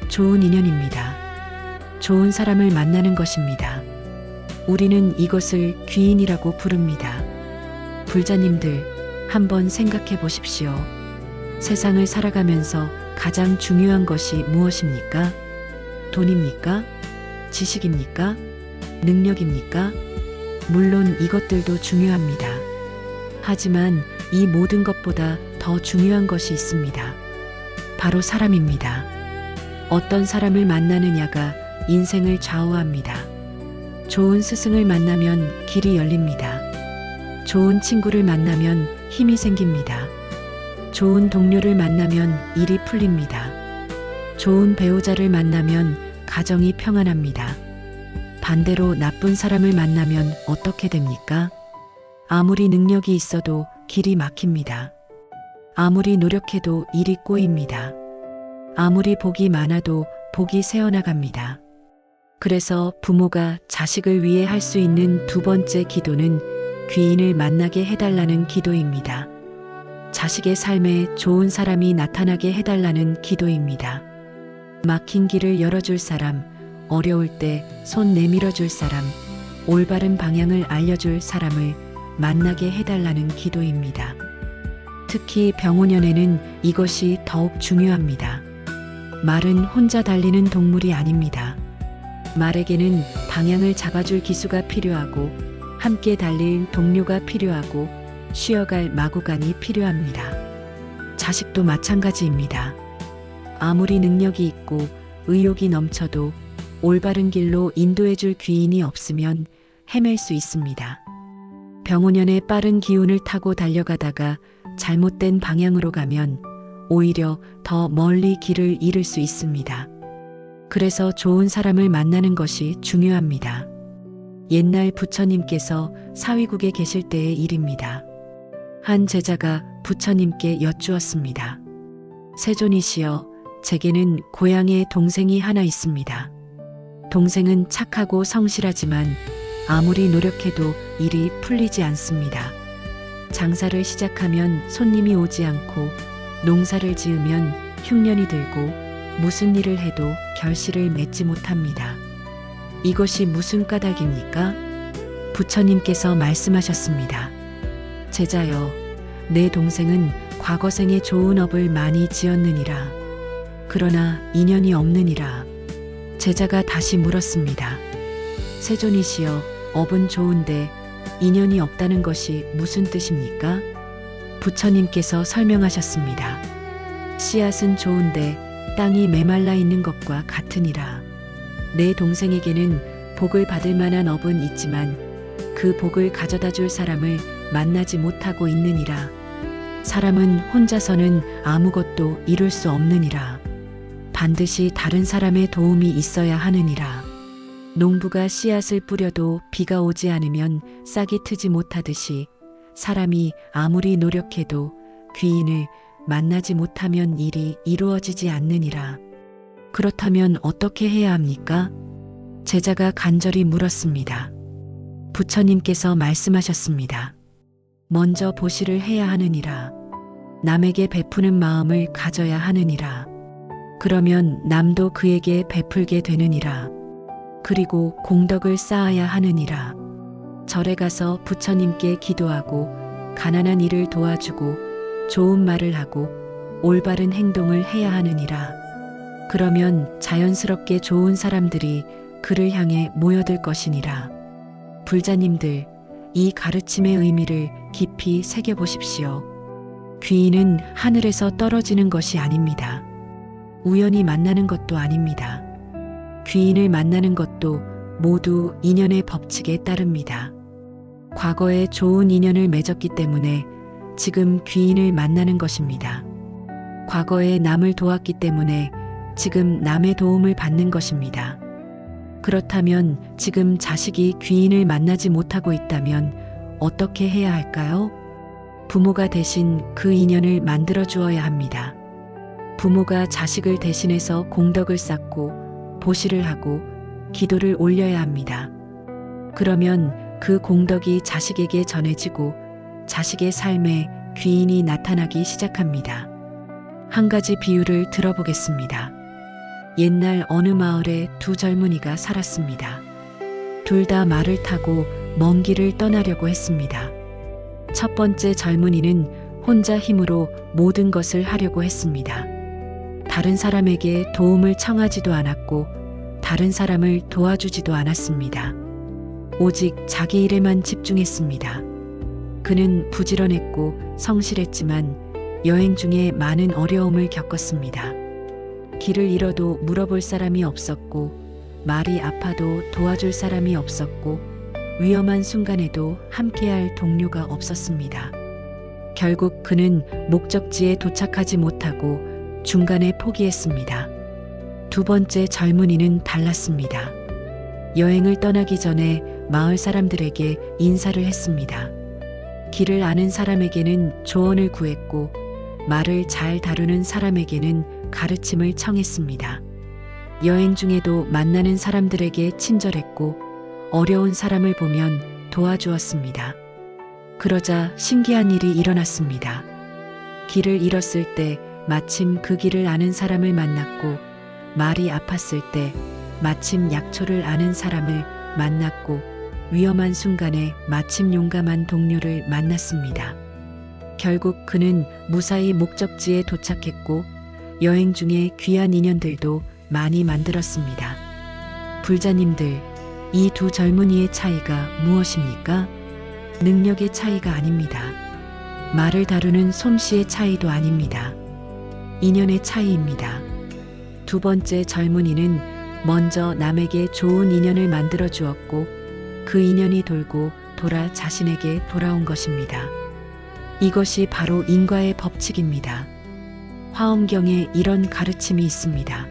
좋은 인연입니다. 좋은 사람을 만나는 것입니다. 우리는 이것을 귀인이라고 부릅니다. 불자님들, 한번 생각해 보십시오. 세상을 살아가면서 가장 중요한 것이 무엇입니까? 돈입니까? 지식입니까? 능력입니까? 물론 이것들도 중요합니다. 하지만 이 모든 것보다 더 중요한 것이 있습니다. 바로 사람입니다. 어떤 사람을 만나느냐가 인생을 좌우합니다. 좋은 스승을 만나면 길이 열립니다. 좋은 친구를 만나면 힘이 생깁니다. 좋은 동료를 만나면 일이 풀립니다. 좋은 배우자를 만나면 가정이 평안합니다. 반대로 나쁜 사람을 만나면 어떻게 됩니까? 아무리 능력이 있어도 길이 막힙니다. 아무리 노력해도 일이 꼬입니다. 아무리 복이 많아도 복이 새어나갑니다. 그래서 부모가 자식을 위해 할 수 있는 두 번째 기도는 귀인을 만나게 해달라는 기도입니다. 자식의 삶에 좋은 사람이 나타나게 해달라는 기도입니다. 막힌 길을 열어줄 사람, 어려울 때 손 내밀어줄 사람, 올바른 방향을 알려줄 사람을 만나게 해달라는 기도입니다. 특히 병오년에는 이것이 더욱 중요합니다. 말은 혼자 달리는 동물이 아닙니다. 말에게는 방향을 잡아줄 기수가 필요하고 함께 달릴 동료가 필요하고 쉬어갈 마구간이 필요합니다. 자식도 마찬가지입니다. 아무리 능력이 있고 의욕이 넘쳐도 올바른 길로 인도해줄 귀인이 없으면 헤맬 수 있습니다. 병오년의 빠른 기운을 타고 달려가다가 잘못된 방향으로 가면 오히려 더 멀리 길을 잃을 수 있습니다. 그래서 좋은 사람을 만나는 것이 중요합니다. 옛날 부처님께서 사위국에 계실 때의 일입니다. 한 제자가 부처님께 여쭈었습니다. 세존이시여, 제게는 고향에 동생이 하나 있습니다. 동생은 착하고 성실하지만 아무리 노력해도 일이 풀리지 않습니다. 장사를 시작하면 손님이 오지 않고 농사를 지으면 흉년이 들고 무슨 일을 해도 결실을 맺지 못합니다. 이것이 무슨 까닭입니까? 부처님께서 말씀하셨습니다. 제자여, 내 동생은 과거생에 좋은 업을 많이 지었느니라. 그러나 인연이 없느니라. 제자가 다시 물었습니다. 세존이시여, 업은 좋은데 인연이 없다는 것이 무슨 뜻입니까? 부처님께서 설명하셨습니다. 씨앗은 좋은데 땅이 메말라 있는 것과 같으니라. 내 동생에게는 복을 받을 만한 업은 있지만 그 복을 가져다 줄 사람을 만나지 못하고 있느니라. 사람은 혼자서는 아무것도 이룰 수 없느니라. 반드시 다른 사람의 도움이 있어야 하느니라. 농부가 씨앗을 뿌려도 비가 오지 않으면 싹이 트지 못하듯이 사람이 아무리 노력해도 귀인을 만나지 못하면 일이 이루어지지 않느니라. 그렇다면 어떻게 해야 합니까? 제자가 간절히 물었습니다. 부처님께서 말씀하셨습니다. 먼저 보시를 해야 하느니라. 남에게 베푸는 마음을 가져야 하느니라. 그러면 남도 그에게 베풀게 되느니라. 그리고 공덕을 쌓아야 하느니라. 절에 가서 부처님께 기도하고 가난한 이를 도와주고 좋은 말을 하고 올바른 행동을 해야 하느니라. 그러면 자연스럽게 좋은 사람들이 그를 향해 모여들 것이니라. 불자님들, 이 가르침의 의미를 깊이 새겨보십시오. 귀인은 하늘에서 떨어지는 것이 아닙니다. 우연히 만나는 것도 아닙니다. 귀인을 만나는 것도 모두 인연의 법칙에 따릅니다. 과거에 좋은 인연을 맺었기 때문에 지금 귀인을 만나는 것입니다. 과거에 남을 도왔기 때문에 지금 남의 도움을 받는 것입니다. 그렇다면 지금 자식이 귀인을 만나지 못하고 있다면 어떻게 해야 할까요? 부모가 대신 그 인연을 만들어 주어야 합니다. 부모가 자식을 대신해서 공덕을 쌓고 보시를 하고 기도를 올려야 합니다. 그러면 그 공덕이 자식에게 전해지고 자식의 삶에 귀인이 나타나기 시작합니다. 한 가지 비유를 들어보겠습니다. 옛날 어느 마을에 두 젊은이가 살았습니다. 둘 다 말을 타고 먼 길을 떠나려고 했습니다. 첫 번째 젊은이는 혼자 힘으로 모든 것을 하려고 했습니다. 다른 사람에게 도움을 청하지도 않았고 다른 사람을 도와주지도 않았습니다. 오직 자기 일에만 집중했습니다. 그는 부지런했고 성실했지만 여행 중에 많은 어려움을 겪었습니다. 길을 잃어도 물어볼 사람이 없었고 말이 아파도 도와줄 사람이 없었고 위험한 순간에도 함께할 동료가 없었습니다. 결국 그는 목적지에 도착하지 못하고 중간에 포기했습니다. 두 번째 젊은이는 달랐습니다. 여행을 떠나기 전에 마을 사람들에게 인사를 했습니다. 길을 아는 사람에게는 조언을 구했고 말을 잘 다루는 사람에게는 가르침을 청했습니다. 여행 중에도 만나는 사람들에게 친절했고 어려운 사람을 보면 도와주었습니다. 그러자 신기한 일이 일어났습니다. 길을 잃었을 때 마침 그 길을 아는 사람을 만났고 말이 아팠을 때 마침 약초를 아는 사람을 만났고 위험한 순간에 마침 용감한 동료를 만났습니다. 결국 그는 무사히 목적지에 도착했고 여행 중에 귀한 인연들도 많이 만들었습니다. 불자님들, 이 두 젊은이의 차이가 무엇입니까? 능력의 차이가 아닙니다. 말을 다루는 솜씨의 차이도 아닙니다. 인연의 차이입니다. 두 번째 젊은이는 먼저 남에게 좋은 인연을 만들어 주었고 그 인연이 돌고 돌아 자신에게 돌아온 것입니다. 이것이 바로 인과의 법칙입니다. 화엄경에 이런 가르침이 있습니다.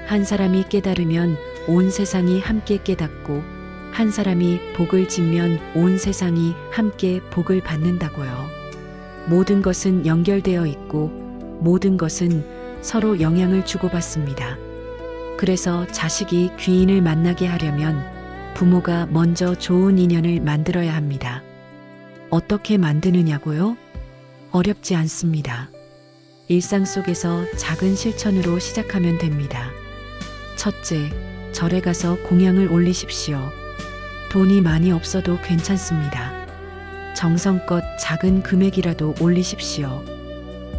한 사람이 깨달으면 온 세상이 함께 깨닫고 한 사람이 복을 짓면 온 세상이 함께 복을 받는다고요. 모든 것은 연결되어 있고 모든 것은 서로 영향을 주고받습니다. 그래서 자식이 귀인을 만나게 하려면 부모가 먼저 좋은 인연을 만들어야 합니다. 어떻게 만드느냐고요? 어렵지 않습니다. 일상 속에서 작은 실천으로 시작하면 됩니다. 첫째, 절에 가서 공양을 올리십시오. 돈이 많이 없어도 괜찮습니다. 정성껏 작은 금액이라도 올리십시오.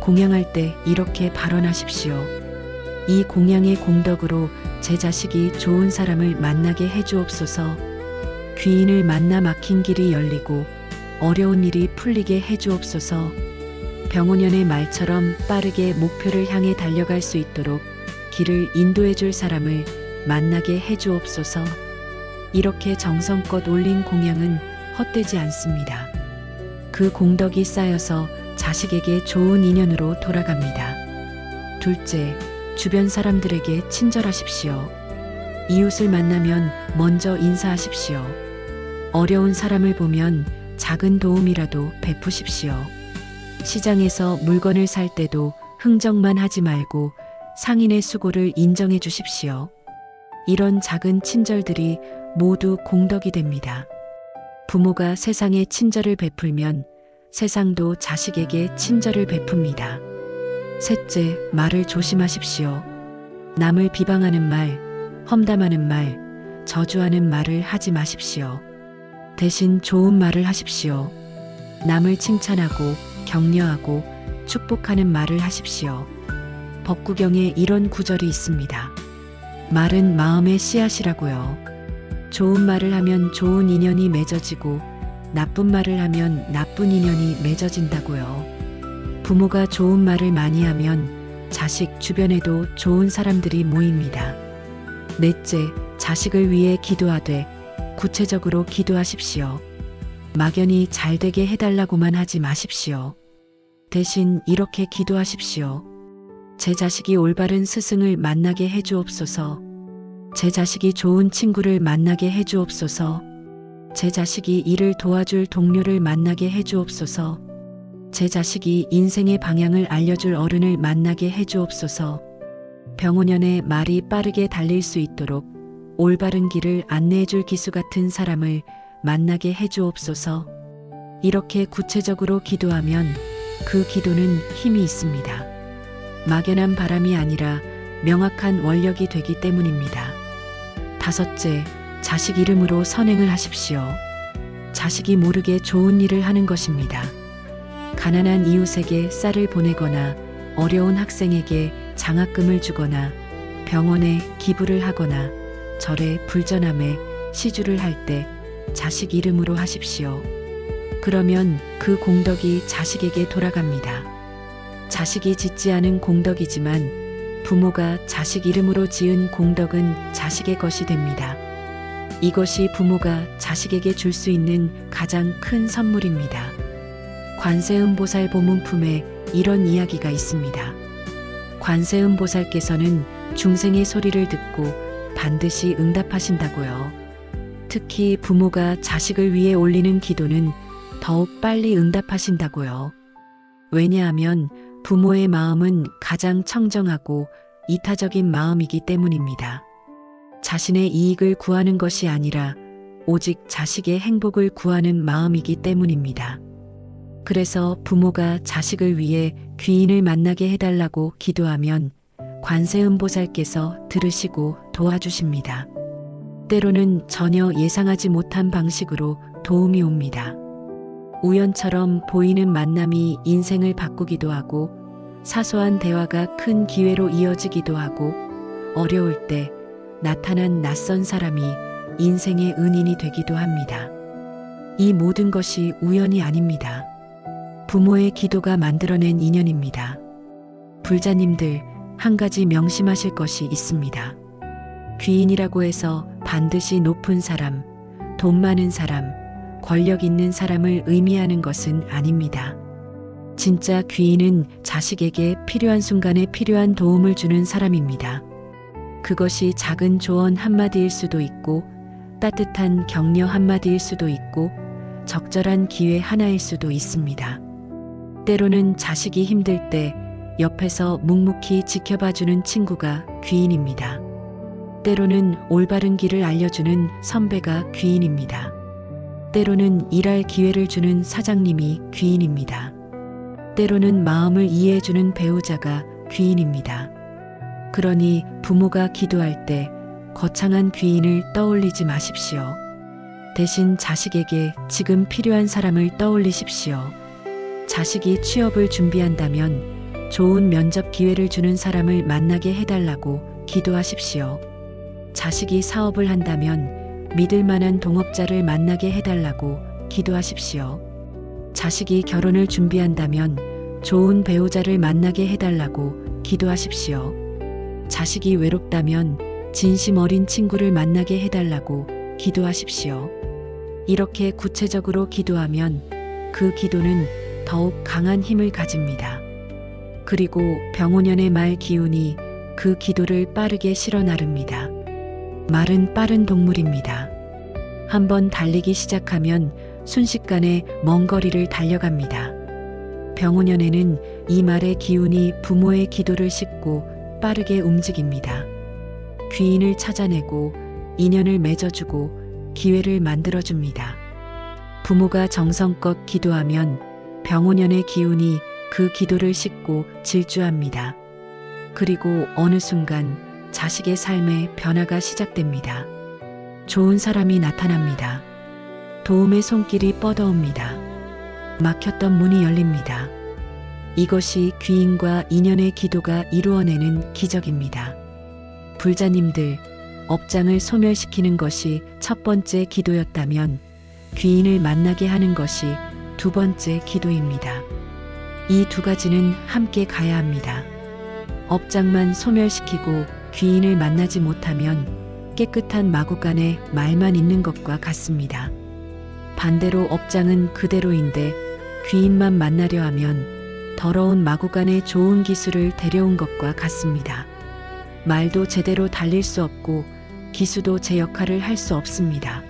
공양할 때 이렇게 발언하십시오. 이 공양의 공덕으로 제 자식이 좋은 사람을 만나게 해주옵소서. 귀인을 만나 막힌 길이 열리고 어려운 일이 풀리게 해주옵소서. 병원연의 말처럼 빠르게 목표를 향해 달려갈 수 있도록 길을 인도해 줄 사람을 만나게 해주옵소서. 이렇게 정성껏 올린 공양은 헛되지 않습니다. 그 공덕이 쌓여서 자식에게 좋은 인연으로 돌아갑니다. 둘째, 주변 사람들에게 친절하십시오. 이웃을 만나면 먼저 인사하십시오. 어려운 사람을 보면 작은 도움이라도 베푸십시오. 시장에서 물건을 살 때도 흥정만 하지 말고 상인의 수고를 인정해 주십시오. 이런 작은 친절들이 모두 공덕이 됩니다. 부모가 세상에 친절을 베풀면 세상도 자식에게 친절을 베풉니다. 셋째, 말을 조심하십시오. 남을 비방하는 말, 험담하는 말, 저주하는 말을 하지 마십시오. 대신 좋은 말을 하십시오. 남을 칭찬하고 격려하고 축복하는 말을 하십시오. 법구경에 이런 구절이 있습니다. 말은 마음의 씨앗이라고요. 좋은 말을 하면 좋은 인연이 맺어지고 나쁜 말을 하면 나쁜 인연이 맺어진다고요. 부모가 좋은 말을 많이 하면 자식 주변에도 좋은 사람들이 모입니다. 넷째, 자식을 위해 기도하되 구체적으로 기도하십시오. 막연히 잘 되게 해달라고만 하지 마십시오. 대신 이렇게 기도하십시오. 제 자식이 올바른 스승을 만나게 해주옵소서. 제 자식이 좋은 친구를 만나게 해주옵소서. 제 자식이 일을 도와줄 동료를 만나게 해주옵소서. 제 자식이 인생의 방향을 알려줄 어른을 만나게 해주옵소서. 병오년에 말이 빠르게 달릴 수 있도록 올바른 길을 안내해줄 기수 같은 사람을 만나게 해주옵소서. 이렇게 구체적으로 기도하면 그 기도는 힘이 있습니다. 막연한 바람이 아니라 명확한 원력이 되기 때문입니다. 다섯째, 자식 이름으로 선행을 하십시오. 자식이 모르게 좋은 일을 하는 것입니다. 가난한 이웃에게 쌀을 보내거나 어려운 학생에게 장학금을 주거나 병원에 기부를 하거나 절에 불전함에 시주를 할 때 자식 이름으로 하십시오. 그러면 그 공덕이 자식에게 돌아갑니다. 자식이 짓지 않은 공덕이지만 부모가 자식 이름으로 지은 공덕은 자식의 것이 됩니다. 이것이 부모가 자식에게 줄 수 있는 가장 큰 선물입니다. 관세음보살 보문품에 이런 이야기가 있습니다. 관세음보살께서는 중생의 소리를 듣고 반드시 응답하신다고요. 특히 부모가 자식을 위해 올리는 기도는 더욱 빨리 응답하신다고요. 왜냐하면 부모의 마음은 가장 청정하고 이타적인 마음이기 때문입니다. 자신의 이익을 구하는 것이 아니라 오직 자식의 행복을 구하는 마음이기 때문입니다. 그래서 부모가 자식을 위해 귀인을 만나게 해달라고 기도하면 관세음보살께서 들으시고 도와주십니다. 때로는 전혀 예상하지 못한 방식으로 도움이 옵니다. 우연처럼 보이는 만남이 인생을 바꾸기도 하고 사소한 대화가 큰 기회로 이어지기도 하고 어려울 때 나타난 낯선 사람이 인생의 은인이 되기도 합니다. 이 모든 것이 우연이 아닙니다. 부모의 기도가 만들어낸 인연입니다. 불자님들, 한 가지 명심하실 것이 있습니다. 귀인이라고 해서 반드시 높은 사람, 돈 많은 사람, 권력 있는 사람을 의미하는 것은 아닙니다. 진짜 귀인은 자식에게 필요한 순간에 필요한 도움을 주는 사람입니다. 그것이 작은 조언 한마디일 수도 있고 따뜻한 격려 한마디일 수도 있고 적절한 기회 하나일 수도 있습니다. 때로는 자식이 힘들 때 옆에서 묵묵히 지켜봐주는 친구가 귀인입니다. 때로는 올바른 길을 알려주는 선배가 귀인입니다. 때로는 일할 기회를 주는 사장님이 귀인입니다. 때로는 마음을 이해해주는 배우자가 귀인입니다. 그러니 부모가 기도할 때 거창한 귀인을 떠올리지 마십시오. 대신 자식에게 지금 필요한 사람을 떠올리십시오. 자식이 취업을 준비한다면 좋은 면접 기회를 주는 사람을 만나게 해달라고 기도하십시오. 자식이 사업을 한다면 믿을 만한 동업자를 만나게 해달라고 기도하십시오. 자식이 결혼을 준비한다면 좋은 배우자를 만나게 해달라고 기도하십시오. 자식이 외롭다면 진심 어린 친구를 만나게 해달라고 기도하십시오. 이렇게 구체적으로 기도하면 그 기도는 더욱 강한 힘을 가집니다. 그리고 병오년의 말 기운이 그 기도를 빠르게 실어 나릅니다. 말은 빠른 동물입니다. 한번 달리기 시작하면 순식간에 먼 거리를 달려갑니다. 병오년에는 이 말의 기운이 부모의 기도를 싣고 빠르게 움직입니다. 귀인을 찾아내고 인연을 맺어주고 기회를 만들어줍니다. 부모가 정성껏 기도하면 병오년의 기운이 그 기도를 싣고 질주합니다. 그리고 어느 순간 자식의 삶에 변화가 시작됩니다. 좋은 사람이 나타납니다. 도움의 손길이 뻗어옵니다. 막혔던 문이 열립니다. 이것이 귀인과 인연의 기도가 이루어내는 기적입니다. 불자님들, 업장을 소멸시키는 것이 첫 번째 기도였다면 귀인을 만나게 하는 것이 두 번째 기도입니다. 이 두 가지는 함께 가야 합니다. 업장만 소멸시키고 귀인을 만나지 못하면 깨끗한 마구간에 말만 있는 것과 같습니다. 반대로 업장은 그대로인데 귀인만 만나려 하면 더러운 마구간에 좋은 기수를 데려온 것과 같습니다. 말도 제대로 달릴 수 없고 기수도 제 역할을 할 수 없습니다.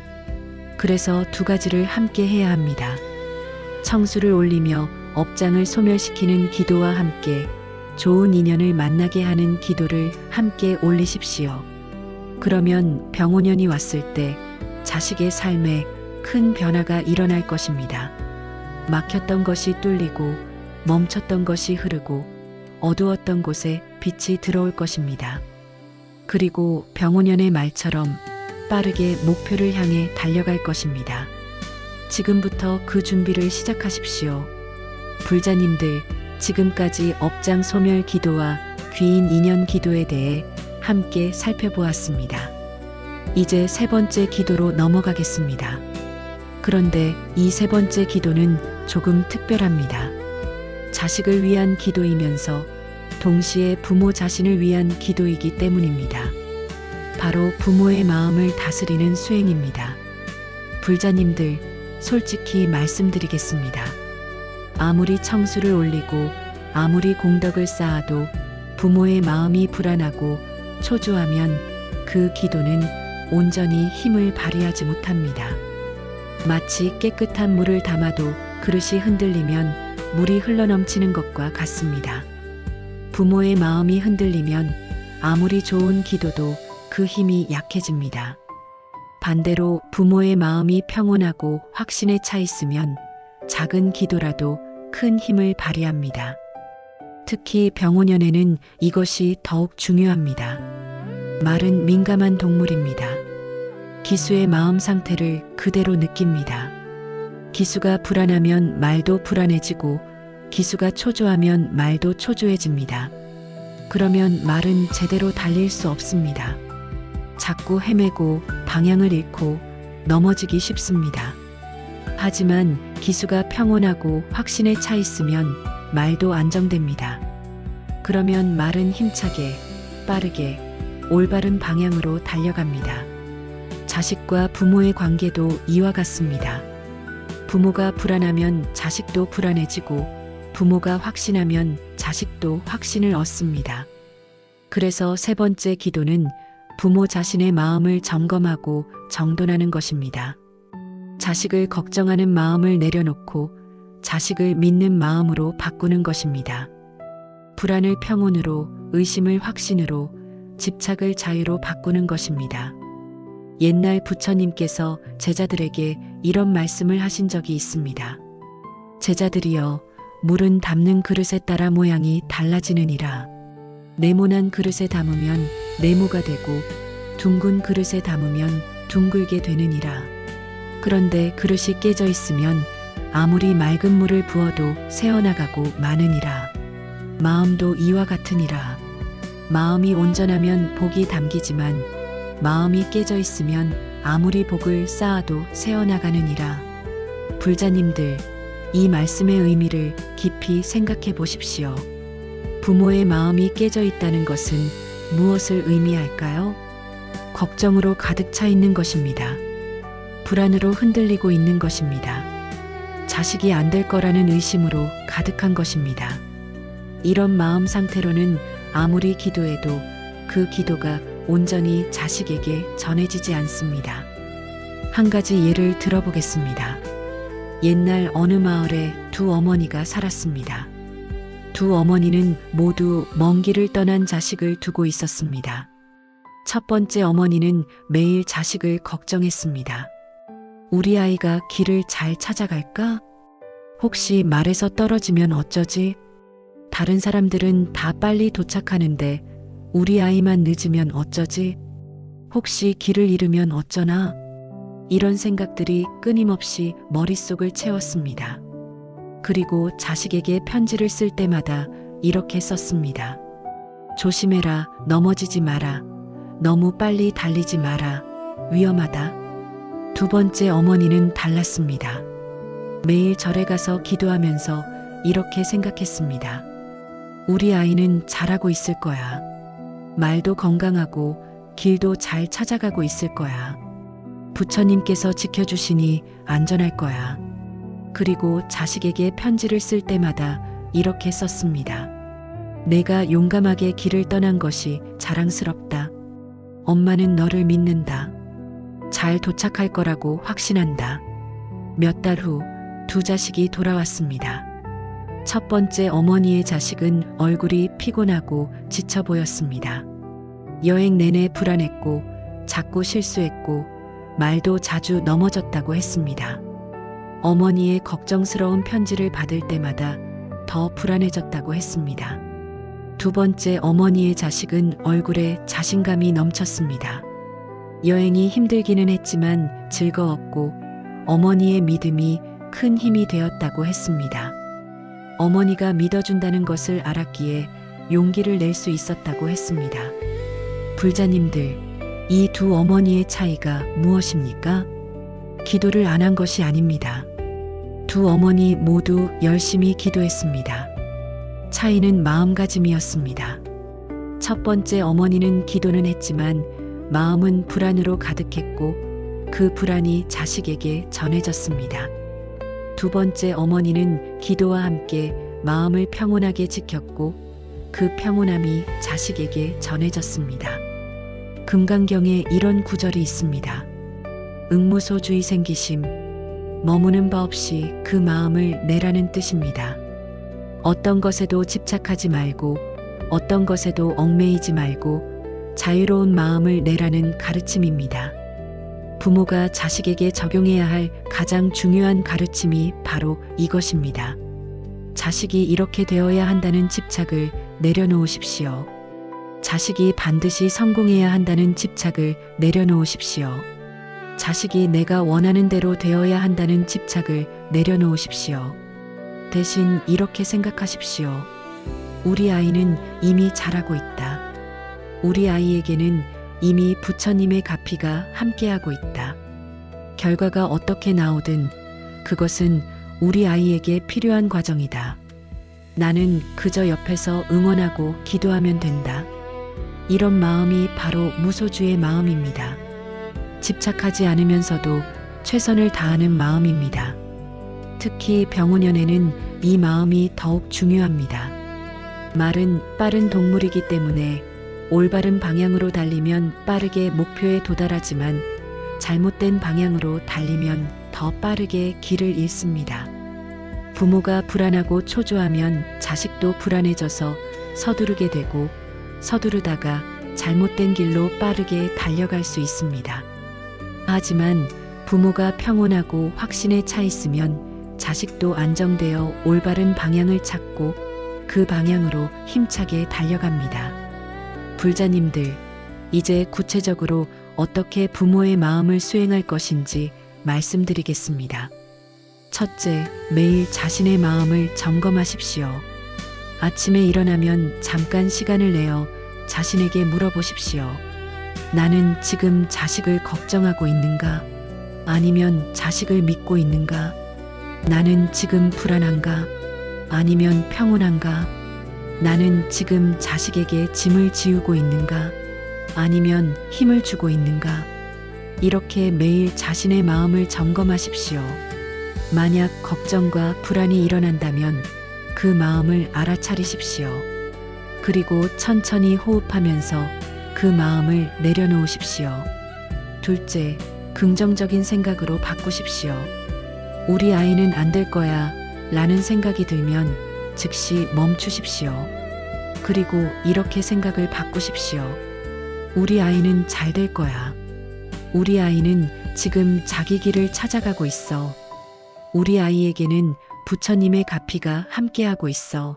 그래서 두 가지를 함께 해야 합니다. 청수를 올리며 업장을 소멸시키는 기도와 함께 좋은 인연을 만나게 하는 기도를 함께 올리십시오. 그러면 병오년이 왔을 때 자식의 삶에 큰 변화가 일어날 것입니다. 막혔던 것이 뚫리고 멈췄던 것이 흐르고 어두웠던 곳에 빛이 들어올 것입니다. 그리고 병오년의 말처럼 빠르게 목표를 향해 달려갈 것입니다. 지금부터 그 준비를 시작하십시오. 불자님들, 지금까지 업장 소멸 기도와 귀인 인연 기도에 대해 함께 살펴보았습니다. 이제 세 번째 기도로 넘어가겠습니다. 그런데 이 세 번째 기도는 조금 특별합니다. 자식을 위한 기도이면서 동시에 부모 자신을 위한 기도이기 때문입니다. 바로 부모의 마음을 다스리는 수행입니다. 불자님들, 솔직히 말씀드리겠습니다. 아무리 청수를 올리고 아무리 공덕을 쌓아도 부모의 마음이 불안하고 초조하면 그 기도는 온전히 힘을 발휘하지 못합니다. 마치 깨끗한 물을 담아도 그릇이 흔들리면 물이 흘러넘치는 것과 같습니다. 부모의 마음이 흔들리면 아무리 좋은 기도도 그 힘이 약해집니다. 반대로 부모의 마음이 평온하고 확신에 차 있으면 작은 기도라도 큰 힘을 발휘합니다. 특히 병오년에는 이것이 더욱 중요합니다. 말은 민감한 동물입니다. 기수의 마음 상태를 그대로 느낍니다. 기수가 불안하면 말도 불안해지고 기수가 초조하면 말도 초조해집니다. 그러면 말은 제대로 달릴 수 없습니다. 자꾸 헤매고 방향을 잃고 넘어지기 쉽습니다. 하지만 기수가 평온하고 확신에 차 있으면 말도 안정됩니다. 그러면 말은 힘차게, 빠르게, 올바른 방향으로 달려갑니다. 자식과 부모의 관계도 이와 같습니다. 부모가 불안하면 자식도 불안해지고 부모가 확신하면 자식도 확신을 얻습니다. 그래서 세 번째 기도는 부모 자신의 마음을 점검하고 정돈하는 것입니다. 자식을 걱정하는 마음을 내려놓고 자식을 믿는 마음으로 바꾸는 것입니다. 불안을 평온으로, 의심을 확신으로, 집착을 자유로 바꾸는 것입니다. 옛날 부처님께서 제자들에게 이런 말씀을 하신 적이 있습니다. 제자들이여, 물은 담는 그릇에 따라 모양이 달라지느니라. 네모난 그릇에 담으면 네모가 되고 둥근 그릇에 담으면 둥글게 되느니라. 그런데 그릇이 깨져 있으면 아무리 맑은 물을 부어도 새어나가고 마느니라. 마음도 이와 같으니라. 마음이 온전하면 복이 담기지만 마음이 깨져 있으면 아무리 복을 쌓아도 새어나가느니라. 불자님들, 이 말씀의 의미를 깊이 생각해 보십시오. 부모의 마음이 깨져 있다는 것은 무엇을 의미할까요? 걱정으로 가득 차 있는 것입니다. 불안으로 흔들리고 있는 것입니다. 자식이 안 될 거라는 의심으로 가득한 것입니다. 이런 마음 상태로는 아무리 기도해도 그 기도가 온전히 자식에게 전해지지 않습니다. 한 가지 예를 들어보겠습니다. 옛날 어느 마을에 두 어머니가 살았습니다. 두 어머니는 모두 먼 길을 떠난 자식을 두고 있었습니다. 첫 번째 어머니는 매일 자식을 걱정했습니다. 우리 아이가 길을 잘 찾아갈까? 혹시 말에서 떨어지면 어쩌지? 다른 사람들은 다 빨리 도착하는데 우리 아이만 늦으면 어쩌지? 혹시 길을 잃으면 어쩌나? 이런 생각들이 끊임없이 머릿속을 채웠습니다. 그리고 자식에게 편지를 쓸 때마다 이렇게 썼습니다. 조심해라, 넘어지지 마라. 너무 빨리 달리지 마라. 위험하다. 두 번째 어머니는 달랐습니다. 매일 절에 가서 기도하면서 이렇게 생각했습니다. 우리 아이는 잘하고 있을 거야. 말도 건강하고 길도 잘 찾아가고 있을 거야. 부처님께서 지켜주시니 안전할 거야. 그리고 자식에게 편지를 쓸 때마다 이렇게 썼습니다. 내가 용감하게 길을 떠난 것이 자랑스럽다. 엄마는 너를 믿는다. 잘 도착할 거라고 확신한다. 몇 달 후 두 자식이 돌아왔습니다. 첫 번째 어머니의 자식은 얼굴이 피곤하고 지쳐 보였습니다. 여행 내내 불안했고 자꾸 실수했고 말도 자주 넘어졌다고 했습니다. 어머니의 걱정스러운 편지를 받을 때마다 더 불안해졌다고 했습니다. 두 번째 어머니의 자식은 얼굴에 자신감이 넘쳤습니다. 여행이 힘들기는 했지만 즐거웠고 어머니의 믿음이 큰 힘이 되었다고 했습니다. 어머니가 믿어준다는 것을 알았기에 용기를 낼 수 있었다고 했습니다. 불자님들, 이 두 어머니의 차이가 무엇입니까? 기도를 안 한 것이 아닙니다. 두 어머니 모두 열심히 기도했습니다. 차이는 마음가짐이었습니다. 첫 번째 어머니는 기도는 했지만 마음은 불안으로 가득했고 그 불안이 자식에게 전해졌습니다. 두 번째 어머니는 기도와 함께 마음을 평온하게 지켰고 그 평온함이 자식에게 전해졌습니다. 금강경에 이런 구절이 있습니다. 응무소주의 생기심, 머무는 바 없이 그 마음을 내라는 뜻입니다. 어떤 것에도 집착하지 말고 어떤 것에도 얽매이지 말고 자유로운 마음을 내라는 가르침입니다. 부모가 자식에게 적용해야 할 가장 중요한 가르침이 바로 이것입니다. 자식이 이렇게 되어야 한다는 집착을 내려놓으십시오. 자식이 반드시 성공해야 한다는 집착을 내려놓으십시오. 자식이 내가 원하는 대로 되어야 한다는 집착을 내려놓으십시오. 대신 이렇게 생각하십시오. 우리 아이는 이미 잘하고 있다. 우리 아이에게는 이미 부처님의 가피가 함께하고 있다. 결과가 어떻게 나오든 그것은 우리 아이에게 필요한 과정이다. 나는 그저 옆에서 응원하고 기도하면 된다. 이런 마음이 바로 무소주의 마음입니다. 집착하지 않으면서도 최선을 다하는 마음입니다. 특히 병훈연에는 이 마음이 더욱 중요합니다. 말은 빠른 동물이기 때문에 올바른 방향으로 달리면 빠르게 목표에 도달하지만 잘못된 방향으로 달리면 더 빠르게 길을 잃습니다. 부모가 불안하고 초조하면 자식도 불안해져서 서두르게 되고 서두르다가 잘못된 길로 빠르게 달려갈 수 있습니다. 하지만 부모가 평온하고 확신에 차 있으면 자식도 안정되어 올바른 방향을 찾고 그 방향으로 힘차게 달려갑니다. 불자님들, 이제 구체적으로 어떻게 부모의 마음을 수행할 것인지 말씀드리겠습니다. 첫째, 매일 자신의 마음을 점검하십시오. 아침에 일어나면 잠깐 시간을 내어 자신에게 물어보십시오. 나는 지금 자식을 걱정하고 있는가? 아니면 자식을 믿고 있는가? 나는 지금 불안한가? 아니면 평온한가? 나는 지금 자식에게 짐을 지우고 있는가? 아니면 힘을 주고 있는가? 이렇게 매일 자신의 마음을 점검하십시오. 만약 걱정과 불안이 일어난다면 그 마음을 알아차리십시오. 그리고 천천히 호흡하면서 그 마음을 내려놓으십시오. 둘째, 긍정적인 생각으로 바꾸십시오. 우리 아이는 안 될 거야 라는 생각이 들면 즉시 멈추십시오. 그리고 이렇게 생각을 바꾸십시오. 우리 아이는 잘 될 거야. 우리 아이는 지금 자기 길을 찾아가고 있어. 우리 아이에게는 부처님의 가피가 함께하고 있어.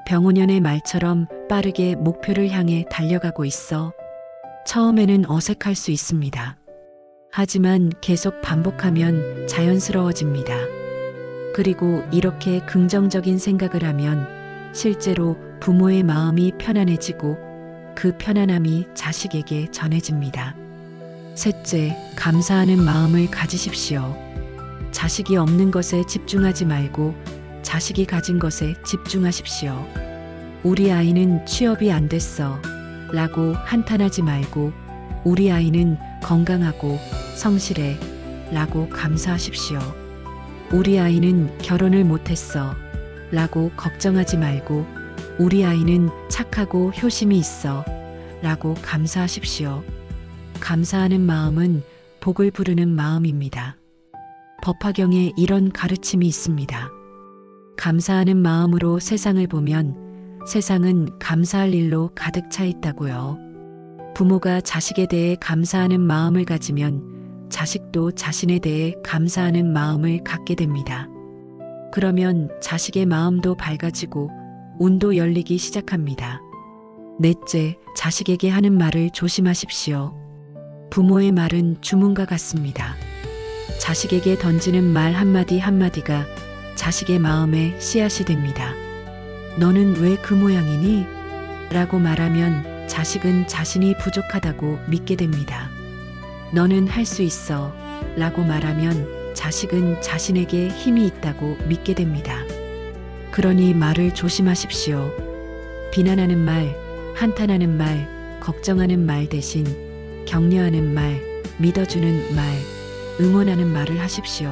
병오년의 말처럼 빠르게 목표를 향해 달려가고 있어. 처음에는 어색할 수 있습니다. 하지만 계속 반복하면 자연스러워집니다. 그리고 이렇게 긍정적인 생각을 하면 실제로 부모의 마음이 편안해지고 그 편안함이 자식에게 전해집니다. 셋째, 감사하는 마음을 가지십시오. 자식이 없는 것에 집중하지 말고 자식이 가진 것에 집중하십시오. 우리 아이는 취업이 안 됐어 라고 한탄하지 말고 우리 아이는 건강하고 성실해 라고 감사하십시오. 우리 아이는 결혼을 못했어 라고 걱정하지 말고 우리 아이는 착하고 효심이 있어 라고 감사하십시오. 감사하는 마음은 복을 부르는 마음입니다. 법화경에 이런 가르침이 있습니다. 감사하는 마음으로 세상을 보면 세상은 감사할 일로 가득 차 있다고요. 부모가 자식에 대해 감사하는 마음을 가지면 자식도 자신에 대해 감사하는 마음을 갖게 됩니다. 그러면 자식의 마음도 밝아지고 운도 열리기 시작합니다. 넷째, 자식에게 하는 말을 조심하십시오. 부모의 말은 주문과 같습니다. 자식에게 던지는 말 한마디 한마디가 자식의 마음에 씨앗이 됩니다. 너는 왜 그 모양이니? 라고 말하면 자식은 자신이 부족하다고 믿게 됩니다. 너는 할 수 있어 라고 말하면 자식은 자신에게 힘이 있다고 믿게 됩니다. 그러니 말을 조심하십시오. 비난하는 말, 한탄하는 말, 걱정하는 말 대신 격려하는 말, 믿어주는 말, 응원하는 말을 하십시오.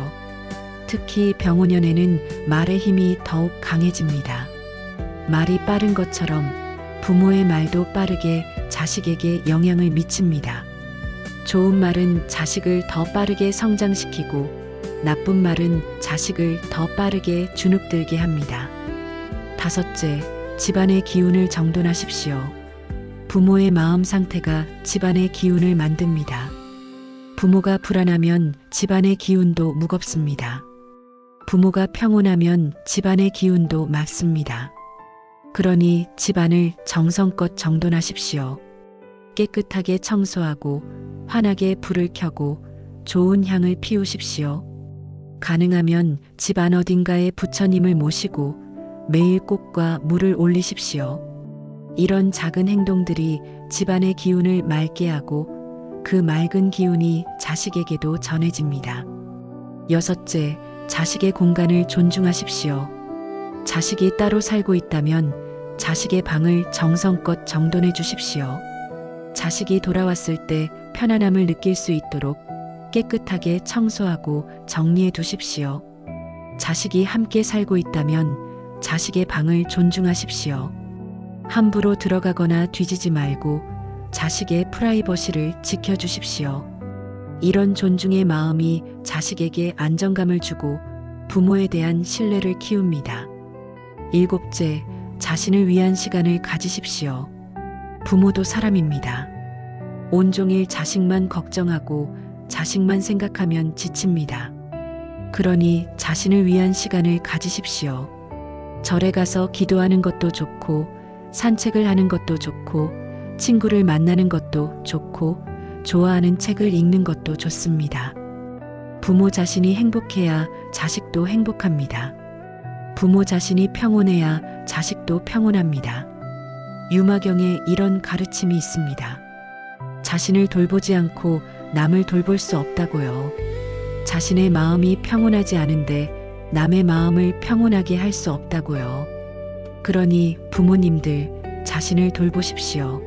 특히 병오년에는 말의 힘이 더욱 강해집니다. 말이 빠른 것처럼 부모의 말도 빠르게 자식에게 영향을 미칩니다. 좋은 말은 자식을 더 빠르게 성장시키고 나쁜 말은 자식을 더 빠르게 주눅들게 합니다. 다섯째, 집안의 기운을 정돈하십시오. 부모의 마음 상태가 집안의 기운을 만듭니다. 부모가 불안하면 집안의 기운도 무겁습니다. 부모가 평온하면 집안의 기운도 맑습니다. 그러니 집안을 정성껏 정돈하십시오. 깨끗하게 청소하고 환하게 불을 켜고 좋은 향을 피우십시오. 가능하면 집안 어딘가에 부처님을 모시고 매일 꽃과 물을 올리십시오. 이런 작은 행동들이 집안의 기운을 맑게 하고 그 맑은 기운이 자식에게도 전해집니다. 여섯째, 자식의 공간을 존중하십시오. 자식이 따로 살고 있다면 자식의 방을 정성껏 정돈해 주십시오. 자식이 돌아왔을 때 편안함을 느낄 수 있도록 깨끗하게 청소하고 정리해 두십시오. 자식이 함께 살고 있다면 자식의 방을 존중하십시오. 함부로 들어가거나 뒤지지 말고 자식의 프라이버시를 지켜주십시오. 이런 존중의 마음이 자식에게 안정감을 주고 부모에 대한 신뢰를 키웁니다. 일곱째, 자신을 위한 시간을 가지십시오. 부모도 사람입니다. 온종일 자식만 걱정하고 자식만 생각하면 지칩니다. 그러니 자신을 위한 시간을 가지십시오. 절에 가서 기도하는 것도 좋고 산책을 하는 것도 좋고 친구를 만나는 것도 좋고 좋아하는 책을 읽는 것도 좋습니다. 부모 자신이 행복해야 자식도 행복합니다. 부모 자신이 평온해야 자식도 평온합니다. 유마경에 이런 가르침이 있습니다. 자신을 돌보지 않고 남을 돌볼 수 없다고요. 자신의 마음이 평온하지 않은데 남의 마음을 평온하게 할 수 없다고요. 그러니 부모님들 자신을 돌보십시오.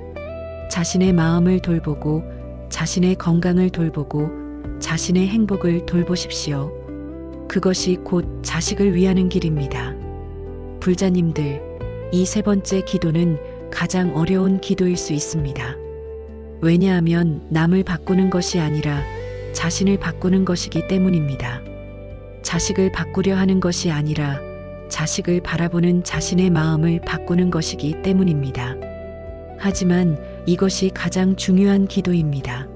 자신의 마음을 돌보고 자신의 건강을 돌보고 자신의 행복을 돌보십시오. 그것이 곧 자식을 위하는 길입니다. 불자님들, 이 세 번째 기도는 가장 어려운 기도일 수 있습니다. 왜냐하면 남을 바꾸는 것이 아니라 자신을 바꾸는 것이기 때문입니다. 자식을 바꾸려 하는 것이 아니라 자식을 바라보는 자신의 마음을 바꾸는 것이기 때문입니다. 하지만 이것이 가장 중요한 기도입니다.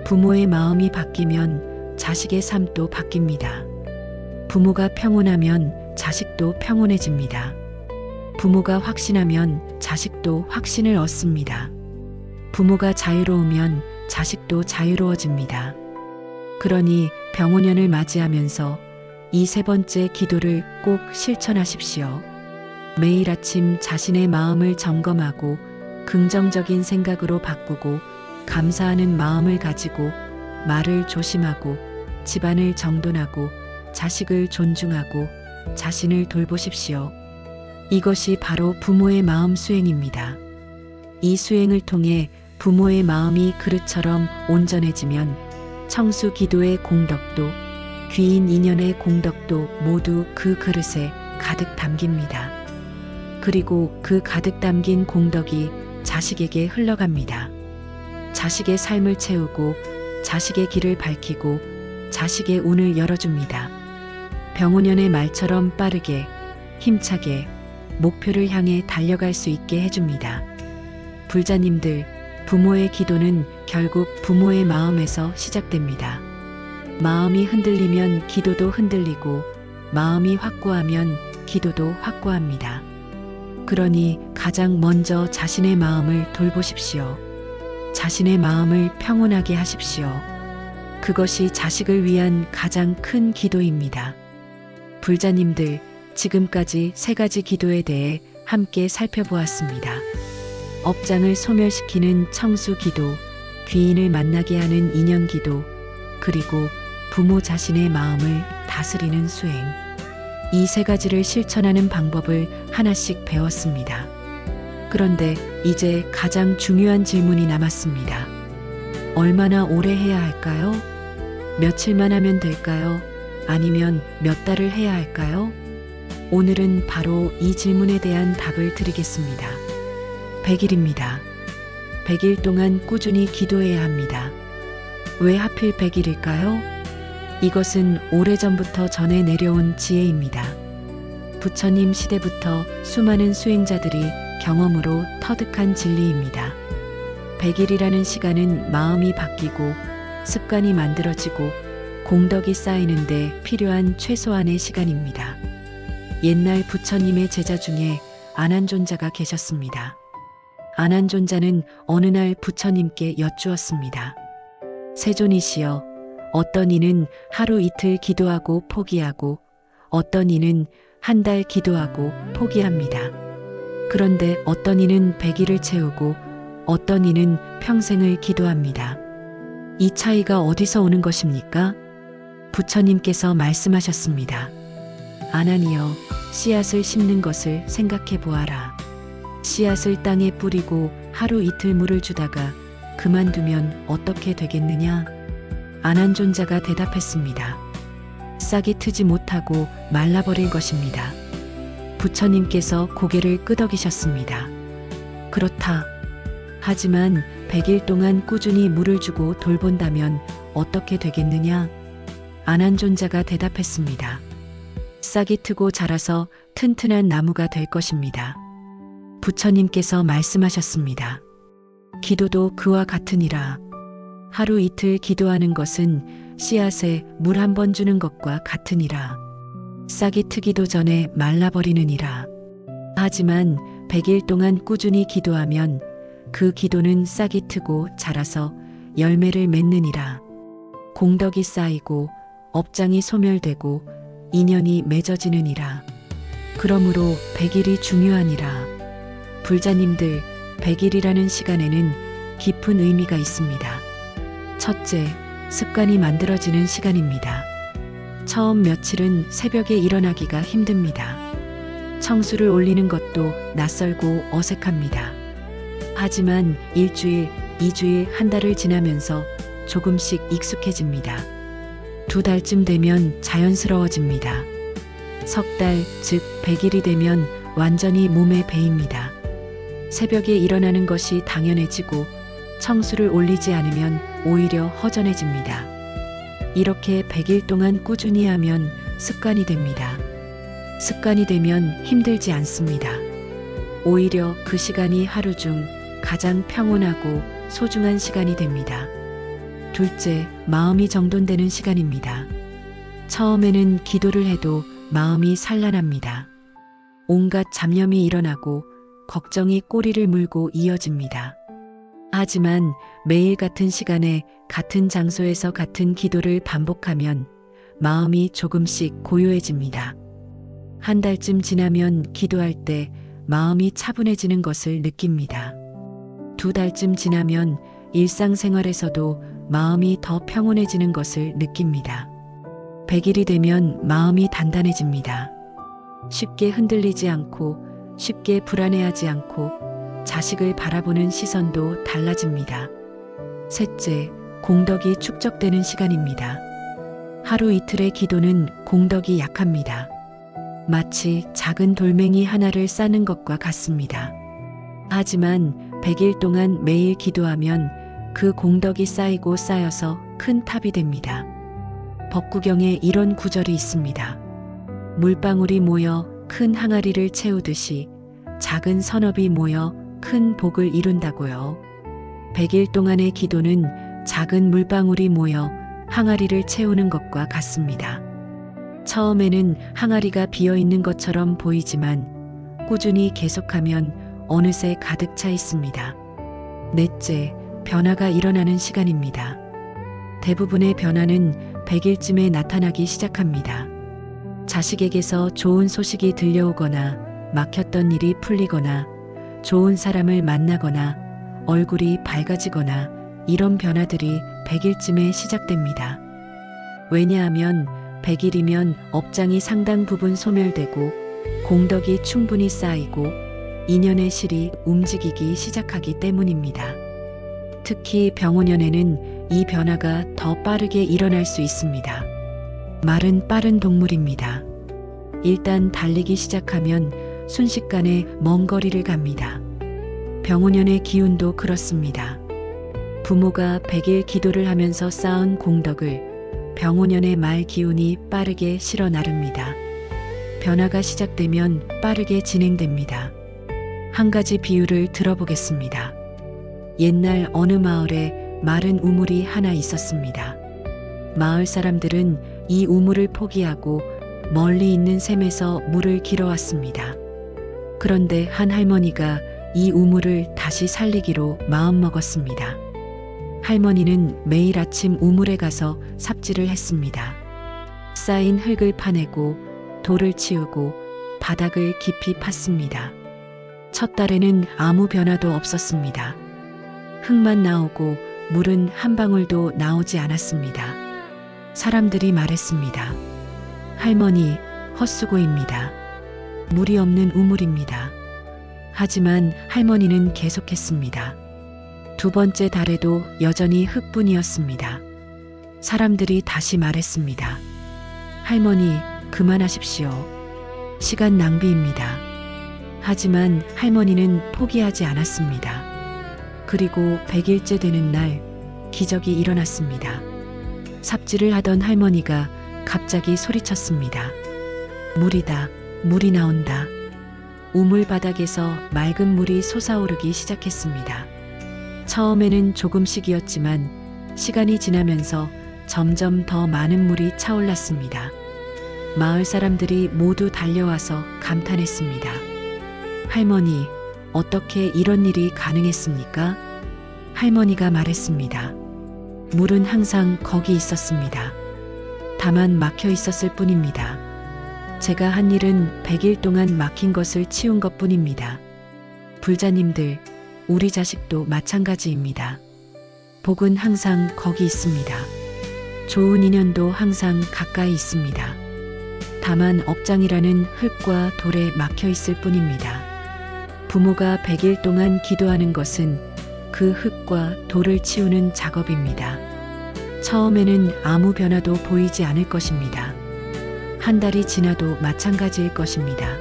부모의 마음이 바뀌면 자식의 삶도 바뀝니다. 부모가 평온하면 자식도 평온해집니다. 부모가 확신하면 자식도 확신을 얻습니다. 부모가 자유로우면 자식도 자유로워집니다. 그러니 병오년을 맞이하면서 이 세 번째 기도를 꼭 실천하십시오. 매일 아침 자신의 마음을 점검하고 긍정적인 생각으로 바꾸고 감사하는 마음을 가지고 말을 조심하고 집안을 정돈하고 자식을 존중하고 자신을 돌보십시오. 이것이 바로 부모의 마음 수행입니다. 이 수행을 통해 부모의 마음이 그릇처럼 온전해지면 청수 기도의 공덕도 귀인 인연의 공덕도 모두 그 그릇에 가득 담깁니다. 그리고 그 가득 담긴 공덕이 자식에게 흘러갑니다. 자식의 삶을 채우고 자식의 길을 밝히고 자식의 운을 열어줍니다. 병오년의 말처럼 빠르게 힘차게 목표를 향해 달려갈 수 있게 해줍니다. 불자님들, 부모의 기도는 결국 부모의 마음에서 시작됩니다. 마음이 흔들리면 기도도 흔들리고 마음이 확고하면 기도도 확고합니다. 그러니 가장 먼저 자신의 마음을 돌보십시오. 자신의 마음을 평온하게 하십시오. 그것이 자식을 위한 가장 큰 기도입니다. 불자님들, 지금까지 세 가지 기도에 대해 함께 살펴보았습니다. 업장을 소멸시키는 청수 기도, 귀인을 만나게 하는 인연 기도, 그리고 부모 자신의 마음을 다스리는 수행. 이 세 가지를 실천하는 방법을 하나씩 배웠습니다. 그런데 이제 가장 중요한 질문이 남았습니다. 얼마나 오래 해야 할까요? 며칠만 하면 될까요? 아니면 몇 달을 해야 할까요? 오늘은 바로 이 질문에 대한 답을 드리겠습니다. 100일입니다. 100일 동안 꾸준히 기도해야 합니다. 왜 하필 100일일까요? 이것은 오래전부터 전해 내려온 지혜입니다. 부처님 시대부터 수많은 수행자들이 경험으로 터득한 진리입니다. 100일이라는 시간은 마음이 바뀌고 습관이 만들어지고 공덕이 쌓이는데 필요한 최소한의 시간입니다. 옛날 부처님의 제자 중에 안한존자가 계셨습니다. 안한존자는 어느 날 부처님께 여쭈었습니다. 세존이시여, 어떤 이는 하루 이틀 기도하고 포기하고 어떤 이는 한 달 기도하고 포기합니다. 그런데 어떤 이는 100일을 채우고 어떤 이는 평생을 기도합니다. 이 차이가 어디서 오는 것입니까? 부처님께서 말씀하셨습니다. 안한이여, 씨앗을 심는 것을 생각해 보아라. 씨앗을 땅에 뿌리고 하루 이틀 물을 주다가 그만두면 어떻게 되겠느냐? 안한존자가 대답했습니다. 싹이 트지 못하고 말라버릴 것입니다. 부처님께서 고개를 끄덕이셨습니다. 그렇다. 하지만 100일 동안 꾸준히 물을 주고 돌본다면 어떻게 되겠느냐? 안한존자가 대답했습니다. 싹이 트고 자라서 튼튼한 나무가 될 것입니다. 부처님께서 말씀하셨습니다. 기도도 그와 같으니라. 하루 이틀 기도하는 것은 씨앗에 물 한 번 주는 것과 같으니라. 싹이 트기도 전에 말라버리느니라. 하지만 100일 동안 꾸준히 기도하면 그 기도는 싹이 트고 자라서 열매를 맺느니라. 공덕이 쌓이고 업장이 소멸되고 인연이 맺어지느니라. 그러므로 100일이 중요하니라. 불자님들, 100일이라는 시간에는 깊은 의미가 있습니다. 첫째, 습관이 만들어지는 시간입니다. 처음 며칠은 새벽에 일어나기가 힘듭니다. 청수를 올리는 것도 낯설고 어색합니다. 하지만 일주일, 2주일, 한 달을 지나면서 조금씩 익숙해집니다. 2달쯤 되면 자연스러워집니다. 석 달, 즉 100일이 되면 완전히 몸에 배입니다. 새벽에 일어나는 것이 당연해지고 청수를 올리지 않으면 오히려 허전해집니다. 이렇게 100일 동안 꾸준히 하면 습관이 됩니다. 습관이 되면 힘들지 않습니다. 오히려 그 시간이 하루 중 가장 평온하고 소중한 시간이 됩니다. 둘째, 마음이 정돈되는 시간입니다. 처음에는 기도를 해도 마음이 산란합니다. 온갖 잡념이 일어나고 걱정이 꼬리를 물고 이어집니다. 하지만 매일 같은 시간에 같은 장소에서 같은 기도를 반복하면 마음이 조금씩 고요해집니다. 한 달쯤 지나면 기도할 때 마음이 차분해지는 것을 느낍니다. 2달쯤 지나면 일상생활에서도 마음이 더 평온해지는 것을 느낍니다. 100일이 되면 마음이 단단해집니다. 쉽게 흔들리지 않고 쉽게 불안해하지 않고 자식을 바라보는 시선도 달라집니다. 셋째, 공덕이 축적되는 시간입니다. 하루 이틀의 기도는 공덕이 약합니다. 마치 작은 돌멩이 하나를 쌓는 것과 같습니다. 하지만 100일 동안 매일 기도하면 그 공덕이 쌓이고 쌓여서 큰 탑이 됩니다. 법구경에 이런 구절이 있습니다. 물방울이 모여 큰 항아리를 채우듯이 작은 선업이 모여 큰 복을 이룬다고요. 100일 동안의 기도는 작은 물방울이 모여 항아리를 채우는 것과 같습니다. 처음에는 항아리가 비어 있는 것처럼 보이지만 꾸준히 계속하면 어느새 가득 차 있습니다. 넷째, 변화가 일어나는 시간입니다. 대부분의 변화는 100일쯤에 나타나기 시작합니다. 자식에게서 좋은 소식이 들려오거나 막혔던 일이 풀리거나 좋은 사람을 만나거나 얼굴이 밝아지거나 이런 변화들이 100일쯤에 시작됩니다. 왜냐하면 100일이면 업장이 상당 부분 소멸되고 공덕이 충분히 쌓이고 인연의 실이 움직이기 시작하기 때문입니다. 특히 병원연에는 이 변화가 더 빠르게 일어날 수 있습니다. 말은 빠른 동물입니다. 일단 달리기 시작하면 순식간에 먼 거리를 갑니다. 병원연의 기운도 그렇습니다. 부모가 100일 기도를 하면서 쌓은 공덕을 병원연의 말 기운이 빠르게 실어 나릅니다. 변화가 시작되면 빠르게 진행됩니다. 한 가지 비유를 들어보겠습니다. 옛날 어느 마을에 마른 우물이 하나 있었습니다. 마을 사람들은 이 우물을 포기하고 멀리 있는 샘에서 물을 길어왔습니다. 그런데 한 할머니가 이 우물을 다시 살리기로 마음먹었습니다. 할머니는 매일 아침 우물에 가서 삽질을 했습니다. 쌓인 흙을 파내고 돌을 치우고 바닥을 깊이 팠습니다. 첫 달에는 아무 변화도 없었습니다. 흙만 나오고 물은 한 방울도 나오지 않았습니다. 사람들이 말했습니다. 할머니, 헛수고입니다. 물이 없는 우물입니다. 하지만 할머니는 계속했습니다. 두 번째 달에도 여전히 흙뿐이었습니다. 사람들이 다시 말했습니다. 할머니, 그만하십시오. 시간 낭비입니다. 하지만 할머니는 포기하지 않았습니다. 그리고 100일째 되는 날, 기적이 일어났습니다. 삽질을 하던 할머니가 갑자기 소리쳤습니다. 물이다, 물이 나온다. 우물 바닥에서 맑은 물이 솟아오르기 시작했습니다. 처음에는 조금씩이었지만 시간이 지나면서 점점 더 많은 물이 차올랐습니다. 마을 사람들이 모두 달려와서 감탄했습니다. 할머니, 어떻게 이런 일이 가능했습니까? 할머니가 말했습니다. 물은 항상 거기 있었습니다. 다만 막혀 있었을 뿐입니다. 제가 한 일은 100일 동안 막힌 것을 치운 것 뿐입니다. 불자님들, 우리 자식도 마찬가지입니다. 복은 항상 거기 있습니다. 좋은 인연도 항상 가까이 있습니다. 다만 업장이라는 흙과 돌에 막혀 있을 뿐입니다. 부모가 100일 동안 기도하는 것은 그 흙과 돌을 치우는 작업입니다. 처음에는 아무 변화도 보이지 않을 것입니다. 한 달이 지나도 마찬가지일 것입니다.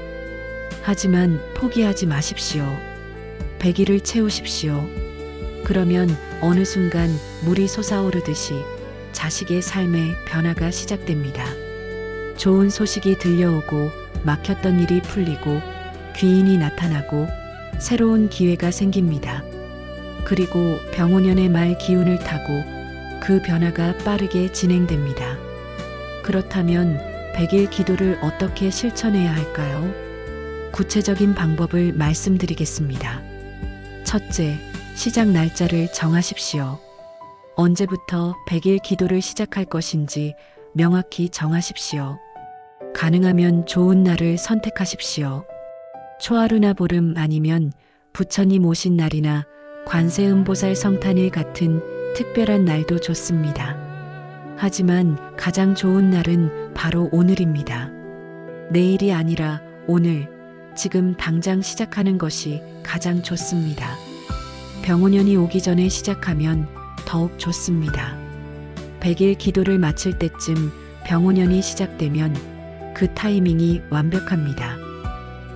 하지만 포기하지 마십시오. 100일을 채우십시오. 그러면 어느 순간 물이 솟아오르듯이 자식의 삶에 변화가 시작됩니다. 좋은 소식이 들려오고 막혔던 일이 풀리고 귀인이 나타나고 새로운 기회가 생깁니다. 그리고 병오년의 말 기운을 타고 그 변화가 빠르게 진행됩니다. 그렇다면 100일 기도를 어떻게 실천해야 할까요? 구체적인 방법을 말씀드리겠습니다. 첫째, 시작 날짜를 정하십시오. 언제부터 100일 기도를 시작할 것인지 명확히 정하십시오. 가능하면 좋은 날을 선택하십시오. 초하루나 보름 아니면 부처님 오신 날이나 관세음보살 성탄일 같은 특별한 날도 좋습니다. 하지만 가장 좋은 날은 바로 오늘입니다. 내일이 아니라 오늘, 지금 당장 시작하는 것이 가장 좋습니다. 병오년이 오기 전에 시작하면 더욱 좋습니다. 100일 기도를 마칠 때쯤 병오년이 시작되면 그 타이밍이 완벽합니다.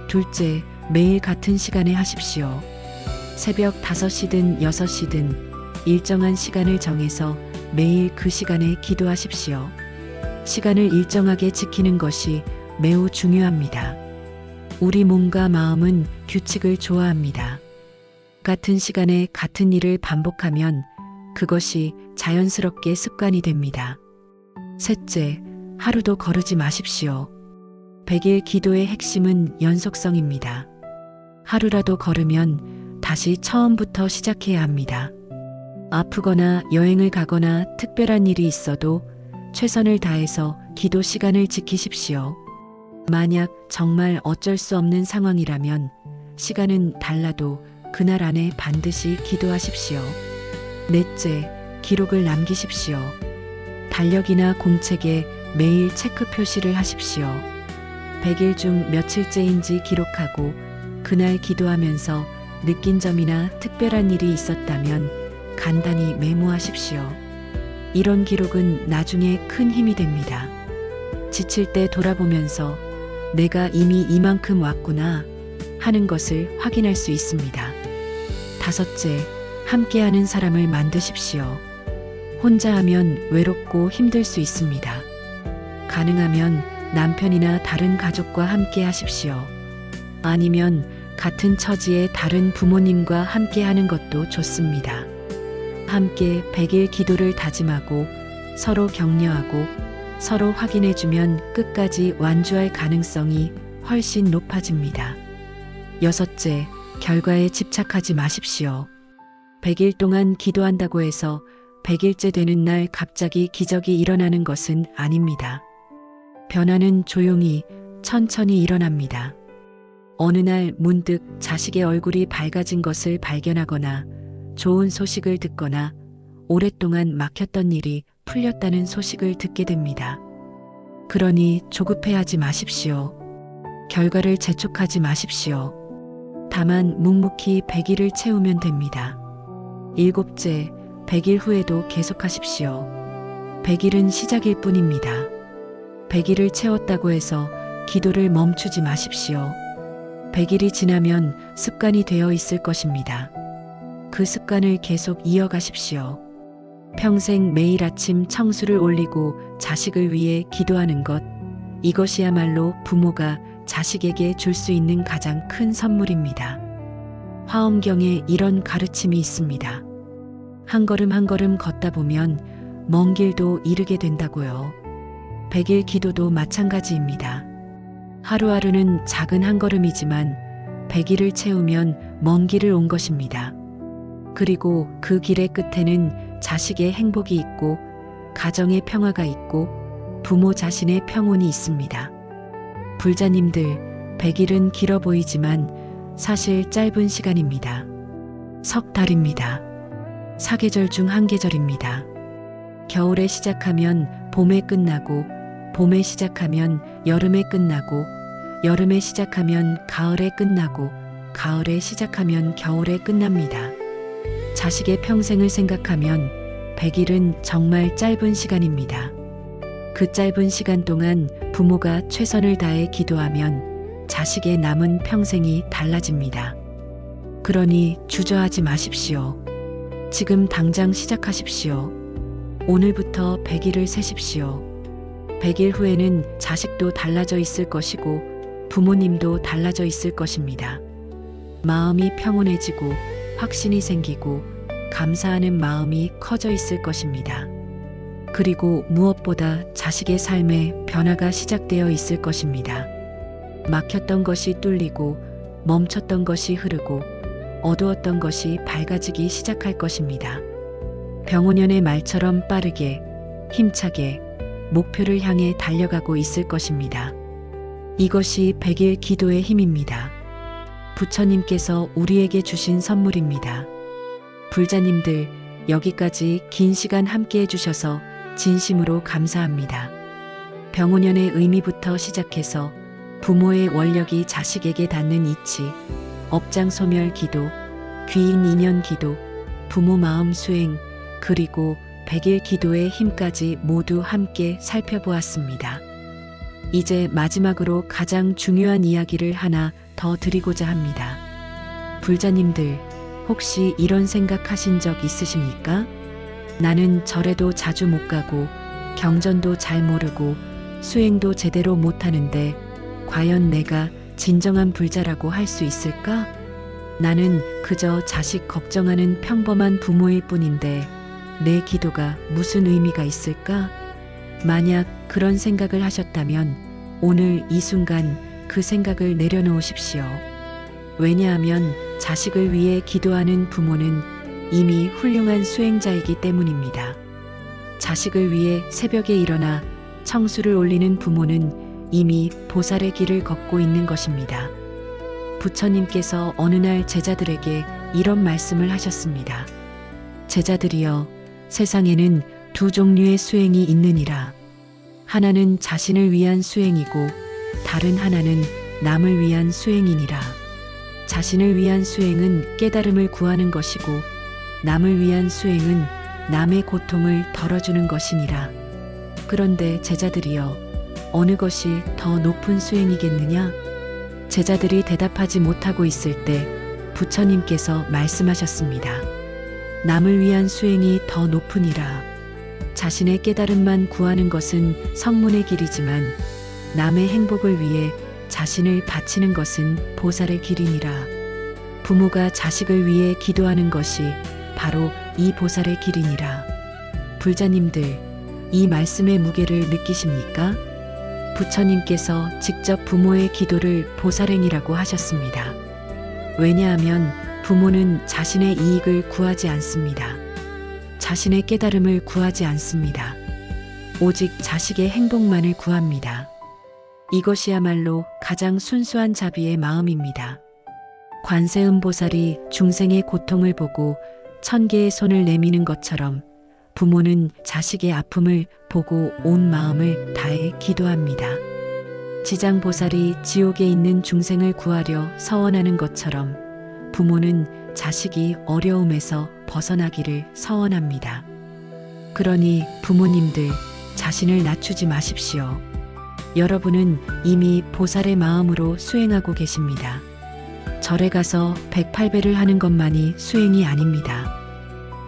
둘째, 매일 같은 시간에 하십시오. 새벽 5시든 6시든 일정한 시간을 정해서 매일 그 시간에 기도하십시오. 시간을 일정하게 지키는 것이 매우 중요합니다. 우리 몸과 마음은 규칙을 좋아합니다. 같은 시간에 같은 일을 반복하면 그것이 자연스럽게 습관이 됩니다. 셋째, 하루도 거르지 마십시오. 100일 기도의 핵심은 연속성입니다. 하루라도 걸으면 다시 처음부터 시작해야 합니다. 아프거나 여행을 가거나 특별한 일이 있어도 최선을 다해서 기도 시간을 지키십시오. 만약 정말 어쩔 수 없는 상황이라면 시간은 달라도 그날 안에 반드시 기도하십시오. 넷째, 기록을 남기십시오. 달력이나 공책에 매일 체크 표시를 하십시오. 100일 중 며칠째인지 기록하고 그날 기도하면서 느낀 점이나 특별한 일이 있었다면 간단히 메모하십시오. 이런 기록은 나중에 큰 힘이 됩니다. 지칠 때 돌아보면서 내가 이미 이만큼 왔구나 하는 것을 확인할 수 있습니다. 다섯째, 함께하는 사람을 만드십시오. 혼자 하면 외롭고 힘들 수 있습니다. 가능하면 남편이나 다른 가족과 함께 하십시오. 아니면 같은 처지의 다른 부모님과 함께 하는 것도 좋습니다. 함께 100일 기도를 다짐하고 서로 격려하고 서로 확인해주면 끝까지 완주할 가능성이 훨씬 높아집니다. 여섯째, 결과에 집착하지 마십시오. 100일 동안 기도한다고 해서 100일째 되는 날 갑자기 기적이 일어나는 것은 아닙니다. 변화는 조용히 천천히 일어납니다. 어느 날 문득 자식의 얼굴이 밝아진 것을 발견하거나 좋은 소식을 듣거나 오랫동안 막혔던 일이 풀렸다는 소식을 듣게 됩니다. 그러니 조급해하지 마십시오. 결과를 재촉하지 마십시오. 다만 묵묵히 100일을 채우면 됩니다. 일곱째, 100일 후에도 계속하십시오. 100일은 시작일 뿐입니다. 100일을 채웠다고 해서 기도를 멈추지 마십시오. 100일이 지나면 습관이 되어 있을 것입니다. 그 습관을 계속 이어가십시오. 평생 매일 아침 청수를 올리고 자식을 위해 기도하는 것, 이것이야말로 부모가 자식에게 줄 수 있는 가장 큰 선물입니다. 화엄경에 이런 가르침이 있습니다. 한 걸음 한 걸음 걷다 보면 먼 길도 이르게 된다고요. 100일 기도도 마찬가지입니다. 하루하루는 작은 한 걸음이지만 100일을 채우면 먼 길을 온 것입니다. 그리고 그 길의 끝에는 자식의 행복이 있고 가정의 평화가 있고 부모 자신의 평온이 있습니다. 불자님들, 100일은 길어 보이지만 사실 짧은 시간입니다. 석 달입니다. 사계절 중 한 계절입니다. 겨울에 시작하면 봄에 끝나고 봄에 시작하면 여름에 끝나고 여름에 시작하면 가을에 끝나고 가을에 시작하면 겨울에 끝납니다. 자식의 평생을 생각하면 100일은 정말 짧은 시간입니다. 그 짧은 시간 동안 부모가 최선을 다해 기도하면 자식의 남은 평생이 달라집니다. 그러니 주저하지 마십시오. 지금 당장 시작하십시오. 오늘부터 100일을 세십시오. 100일 후에는 자식도 달라져 있을 것이고 부모님도 달라져 있을 것입니다. 마음이 평온해지고 확신이 생기고 감사하는 마음이 커져 있을 것입니다. 그리고 무엇보다 자식의 삶에 변화가 시작되어 있을 것입니다. 막혔던 것이 뚫리고 멈췄던 것이 흐르고 어두웠던 것이 밝아지기 시작할 것입니다. 병원연의 말처럼 빠르게, 힘차게 목표를 향해 달려가고 있을 것입니다. 이것이 100일 기도의 힘입니다. 부처님께서 우리에게 주신 선물입니다. 불자님들, 여기까지 긴 시간 함께 해주셔서 진심으로 감사합니다. 병원연의 의미부터 시작해서 부모의 원력이 자식에게 닿는 이치, 업장소멸 기도, 귀인 인연 기도, 부모 마음 수행, 그리고 100일 기도의 힘까지 모두 함께 살펴보았습니다. 이제 마지막으로 가장 중요한 이야기를 하나 더 드리고자 합니다. 불자님들, 혹시 이런 생각하신 적 있으십니까? 나는 절에도 자주 못 가고 경전도 잘 모르고 수행도 제대로 못하는데 과연 내가 진정한 불자라고 할 수 있을까? 나는 그저 자식 걱정하는 평범한 부모일 뿐인데 내 기도가 무슨 의미가 있을까? 만약 그런 생각을 하셨다면 오늘 이 순간 그 생각을 내려놓으십시오. 왜냐하면 자식을 위해 기도하는 부모는 이미 훌륭한 수행자이기 때문입니다. 자식을 위해 새벽에 일어나 청수를 올리는 부모는 이미 보살의 길을 걷고 있는 것입니다. 부처님께서 어느 날 제자들에게 이런 말씀을 하셨습니다. 제자들이여, 세상에는 두 종류의 수행이 있느니라. 하나는 자신을 위한 수행이고 다른 하나는 남을 위한 수행이니라. 자신을 위한 수행은 깨달음을 구하는 것이고 남을 위한 수행은 남의 고통을 덜어주는 것이니라. 그런데 제자들이여, 어느 것이 더 높은 수행이겠느냐? 제자들이 대답하지 못하고 있을 때 부처님께서 말씀하셨습니다. 남을 위한 수행이 더 높으니라. 자신의 깨달음만 구하는 것은 성문의 길이지만 남의 행복을 위해 자신을 바치는 것은 보살의 길이니라. 부모가 자식을 위해 기도하는 것이 바로 이 보살의 길이니라. 불자님들, 이 말씀의 무게를 느끼십니까? 부처님께서 직접 부모의 기도를 보살행이라고 하셨습니다. 왜냐하면 부모는 자신의 이익을 구하지 않습니다. 자신의 깨달음을 구하지 않습니다. 오직 자식의 행복만을 구합니다. 이것이야말로 가장 순수한 자비의 마음입니다. 관세음보살이 중생의 고통을 보고 1000개의 손을 내미는 것처럼 부모는 자식의 아픔을 보고 온 마음을 다해 기도합니다. 지장보살이 지옥에 있는 중생을 구하려 서원하는 것처럼 부모는 자식이 어려움에서 벗어나기를 서원합니다. 그러니 부모님들, 자신을 낮추지 마십시오. 여러분은 이미 보살의 마음으로 수행하고 계십니다. 절에 가서 108배를 하는 것만이 수행이 아닙니다.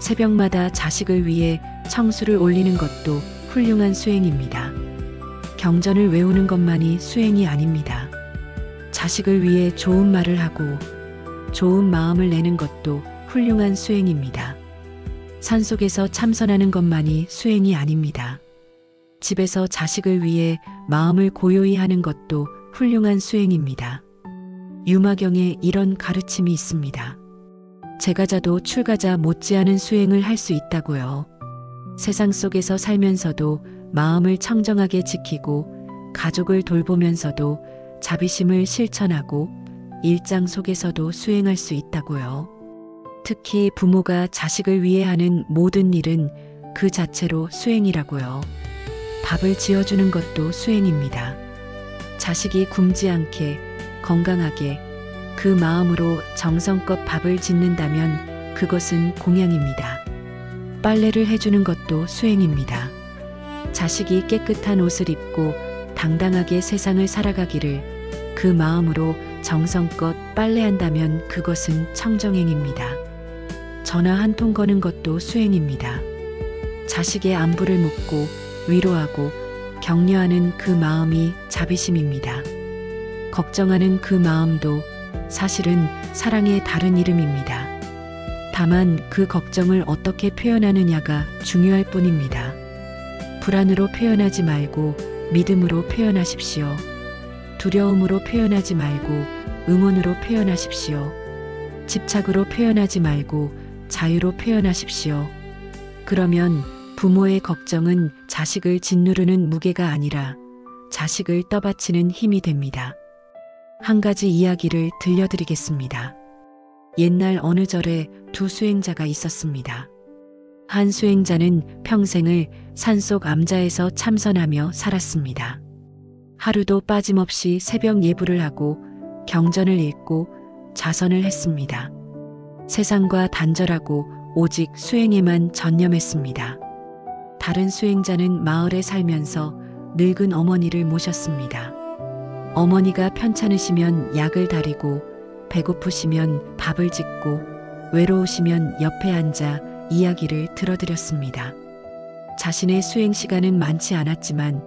새벽마다 자식을 위해 청수를 올리는 것도 훌륭한 수행입니다. 경전을 외우는 것만이 수행이 아닙니다. 자식을 위해 좋은 말을 하고 좋은 마음을 내는 것도 훌륭한 수행입니다. 산속에서 참선하는 것만이 수행이 아닙니다. 집에서 자식을 위해 마음을 고요히 하는 것도 훌륭한 수행입니다. 유마경에 이런 가르침이 있습니다. 제가자도 출가자 못지않은 수행을 할 수 있다고요. 세상 속에서 살면서도 마음을 청정하게 지키고 가족을 돌보면서도 자비심을 실천하고 일장 속에서도 수행할 수 있다고요. 특히 부모가 자식을 위해 하는 모든 일은 그 자체로 수행이라고요. 밥을 지어주는 것도 수행입니다. 자식이 굶지 않게 건강하게 그 마음으로 정성껏 밥을 짓는다면 그것은 공양입니다. 빨래를 해주는 것도 수행입니다. 자식이 깨끗한 옷을 입고 당당하게 세상을 살아가기를 그 마음으로 정성껏 빨래한다면 그것은 청정행입니다. 전화 한 통 거는 것도 수행입니다. 자식의 안부를 묻고 위로하고 격려하는 그 마음이 자비심입니다. 걱정하는 그 마음도 사실은 사랑의 다른 이름입니다. 다만 그 걱정을 어떻게 표현하느냐가 중요할 뿐입니다. 불안으로 표현하지 말고 믿음으로 표현하십시오. 두려움으로 표현하지 말고 응원으로 표현하십시오. 집착으로 표현하지 말고 자유로 표현하십시오. 그러면 부모의 걱정은 자식을 짓누르는 무게가 아니라 자식을 떠받치는 힘이 됩니다. 한 가지 이야기를 들려드리겠습니다. 옛날 어느 절에 두 수행자가 있었습니다. 한 수행자는 평생을 산속 암자에서 참선하며 살았습니다. 하루도 빠짐없이 새벽 예불을 하고 경전을 읽고 자선을 했습니다. 세상과 단절하고 오직 수행에만 전념했습니다. 다른 수행자는 마을에 살면서 늙은 어머니를 모셨습니다. 어머니가 편찮으시면 약을 다리고 배고프시면 밥을 짓고 외로우시면 옆에 앉아 이야기를 들어드렸습니다. 자신의 수행 시간은 많지 않았지만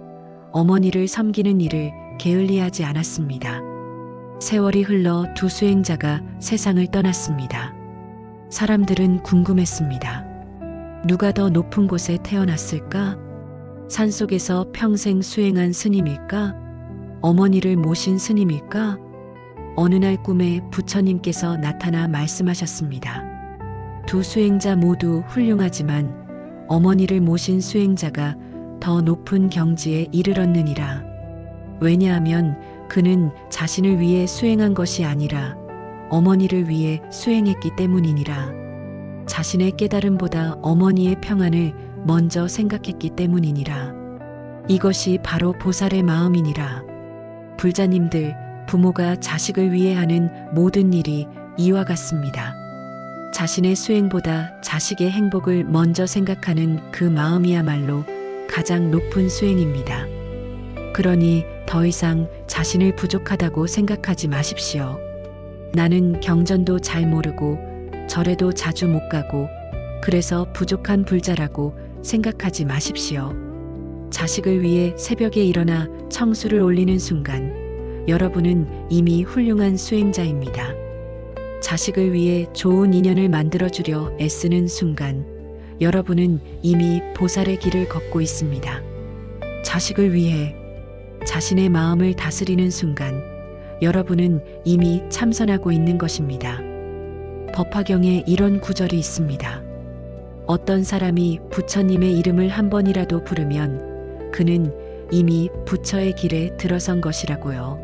어머니를 섬기는 일을 게을리하지 않았습니다. 세월이 흘러 두 수행자가 세상을 떠났습니다. 사람들은 궁금했습니다. 누가 더 높은 곳에 태어났을까? 산속에서 평생 수행한 스님일까? 어머니를 모신 스님일까? 어느 날 꿈에 부처님께서 나타나 말씀하셨습니다. 두 수행자 모두 훌륭하지만 어머니를 모신 수행자가 더 높은 경지에 이르렀느니라. 왜냐하면 그는 자신을 위해 수행한 것이 아니라 어머니를 위해 수행했기 때문이니라. 자신의 깨달음보다 어머니의 평안을 먼저 생각했기 때문이니라. 이것이 바로 보살의 마음이니라. 불자님들, 부모가 자식을 위해 하는 모든 일이 이와 같습니다. 자신의 수행보다 자식의 행복을 먼저 생각하는 그 마음이야말로 가장 높은 수행입니다. 그러니 더 이상 자신을 부족하다고 생각하지 마십시오. 나는 경전도 잘 모르고 절에도 자주 못 가고 그래서 부족한 불자라고 생각하지 마십시오. 자식을 위해 새벽에 일어나 청수를 올리는 순간 여러분은 이미 훌륭한 수행자입니다. 자식을 위해 좋은 인연을 만들어주려 애쓰는 순간 여러분은 이미 보살의 길을 걷고 있습니다. 자식을 위해 자신의 마음을 다스리는 순간 여러분은 이미 참선하고 있는 것입니다. 법화경에 이런 구절이 있습니다. 어떤 사람이 부처님의 이름을 한 번이라도 부르면 그는 이미 부처의 길에 들어선 것이라고요.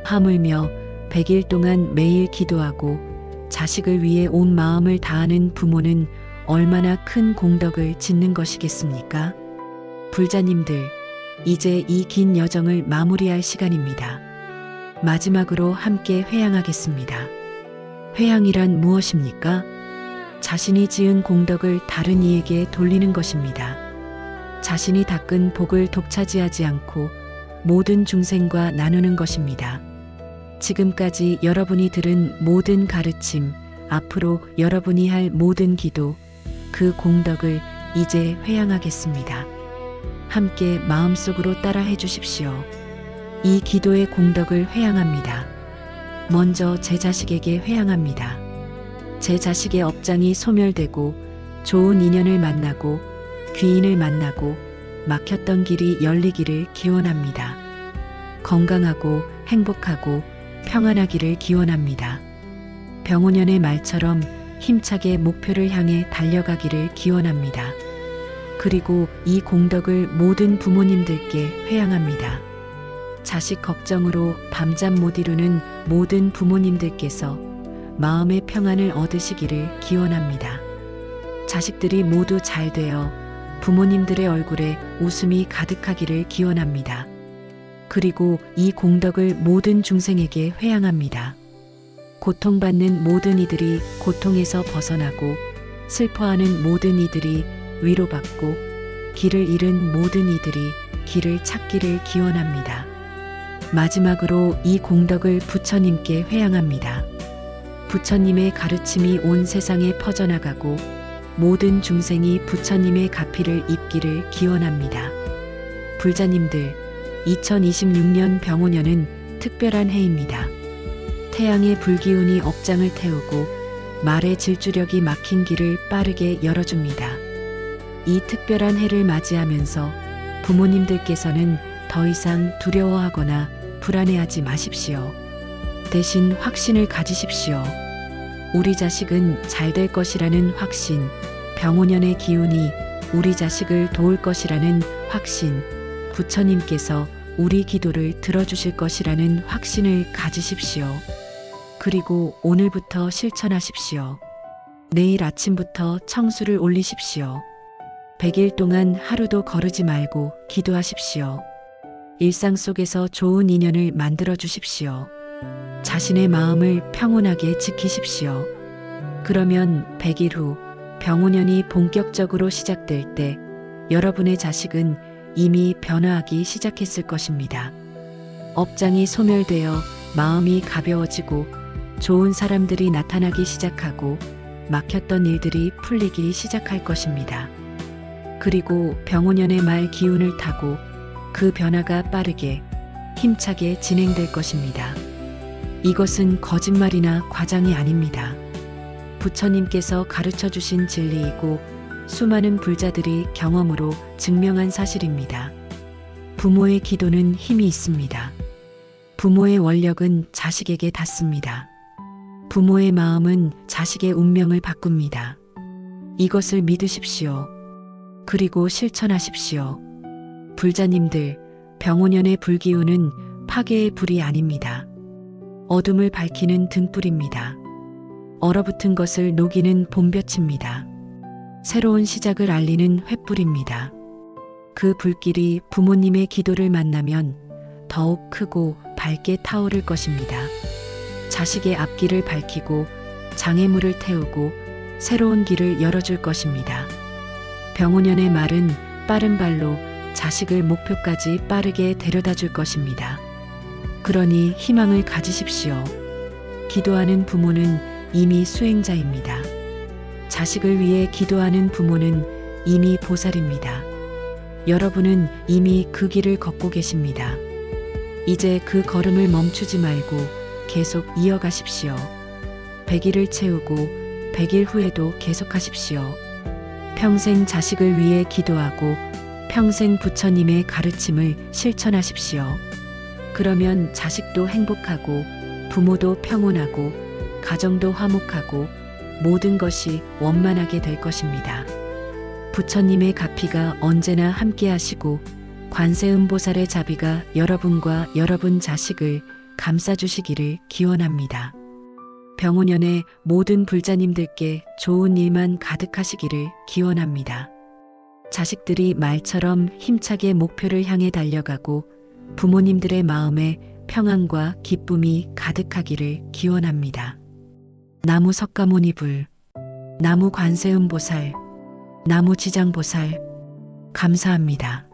하물며 100일 동안 매일 기도하고 자식을 위해 온 마음을 다하는 부모는 얼마나 큰 공덕을 짓는 것이겠습니까? 불자님들, 이제 이 긴 여정을 마무리할 시간입니다. 마지막으로 함께 회향하겠습니다. 회향이란 무엇입니까? 자신이 지은 공덕을 다른 이에게 돌리는 것입니다. 자신이 닦은 복을 독차지하지 않고 모든 중생과 나누는 것입니다. 지금까지 여러분이 들은 모든 가르침, 앞으로 여러분이 할 모든 기도, 그 공덕을 이제 회향하겠습니다. 함께 마음속으로 따라 해주십시오. 이 기도의 공덕을 회향합니다. 먼저 제 자식에게 회향합니다. 제 자식의 업장이 소멸되고 좋은 인연을 만나고 귀인을 만나고 막혔던 길이 열리기를 기원합니다. 건강하고 행복하고 평안하기를 기원합니다. 병오년의 말처럼 힘차게 목표를 향해 달려가기를 기원합니다. 그리고 이 공덕을 모든 부모님들께 회향합니다. 자식 걱정으로 밤잠 못 이루는 모든 부모님들께서 마음의 평안을 얻으시기를 기원합니다. 자식들이 모두 잘 되어 부모님들의 얼굴에 웃음이 가득하기를 기원합니다. 그리고 이 공덕을 모든 중생에게 회향합니다. 고통받는 모든 이들이 고통에서 벗어나고 슬퍼하는 모든 이들이 위로받고 길을 잃은 모든 이들이 길을 찾기를 기원합니다. 마지막으로 이 공덕을 부처님께 회양합니다. 부처님의 가르침이 온 세상에 퍼져나가고 모든 중생이 부처님의 가피를 입기를 기원합니다. 불자님들, 2026년 병오년은 특별한 해입니다. 태양의 불기운이 업장을 태우고 말의 질주력이 막힌 길을 빠르게 열어줍니다. 이 특별한 해를 맞이하면서 부모님들께서는 더 이상 두려워하거나 불안해하지 마십시오. 대신 확신을 가지십시오. 우리 자식은 잘 될 것이라는 확신, 병오년의 기운이 우리 자식을 도울 것이라는 확신, 부처님께서 우리 기도를 들어주실 것이라는 확신을 가지십시오. 그리고 오늘부터 실천하십시오. 내일 아침부터 청수를 올리십시오. 100일 동안 하루도 거르지 말고 기도하십시오. 일상 속에서 좋은 인연을 만들어 주십시오. 자신의 마음을 평온하게 지키십시오. 그러면 100일 후 병오년이 본격적으로 시작될 때 여러분의 자식은 이미 변화하기 시작했을 것입니다. 업장이 소멸되어 마음이 가벼워지고 좋은 사람들이 나타나기 시작하고 막혔던 일들이 풀리기 시작할 것입니다. 그리고 병오년의 말 기운을 타고 그 변화가 빠르게 힘차게 진행될 것입니다. 이것은 거짓말이나 과장이 아닙니다. 부처님께서 가르쳐 주신 진리이고 수많은 불자들이 경험으로 증명한 사실입니다. 부모의 기도는 힘이 있습니다. 부모의 원력은 자식에게 닿습니다. 부모의 마음은 자식의 운명을 바꿉니다. 이것을 믿으십시오. 그리고 실천하십시오. 불자님들, 병오년의 불기운은 파괴의 불이 아닙니다. 어둠을 밝히는 등불입니다. 얼어붙은 것을 녹이는 봄볕입니다. 새로운 시작을 알리는 횃불입니다. 그 불길이 부모님의 기도를 만나면 더욱 크고 밝게 타오를 것입니다. 자식의 앞길을 밝히고 장애물을 태우고 새로운 길을 열어줄 것입니다. 병오년의 말은 빠른 발로 자식을 목표까지 빠르게 데려다 줄 것입니다. 그러니 희망을 가지십시오. 기도하는 부모는 이미 수행자입니다. 자식을 위해 기도하는 부모는 이미 보살입니다. 여러분은 이미 그 길을 걷고 계십니다. 이제 그 걸음을 멈추지 말고 계속 이어가십시오. 100일을 채우고 100일 후에도 계속하십시오. 평생 자식을 위해 기도하고 평생 부처님의 가르침을 실천하십시오. 그러면 자식도 행복하고 부모도 평온하고 가정도 화목하고 모든 것이 원만하게 될 것입니다. 부처님의 가피가 언제나 함께 하시고 관세음보살의 자비가 여러분과 여러분 자식을 감싸주시기를 기원합니다. 병오년에 모든 불자님들께 좋은 일만 가득하시기를 기원합니다. 자식들이 말처럼 힘차게 목표를 향해 달려가고 부모님들의 마음에 평안과 기쁨이 가득하기를 기원합니다. 나무 석가모니불, 나무 관세음보살, 나무 지장보살, 감사합니다.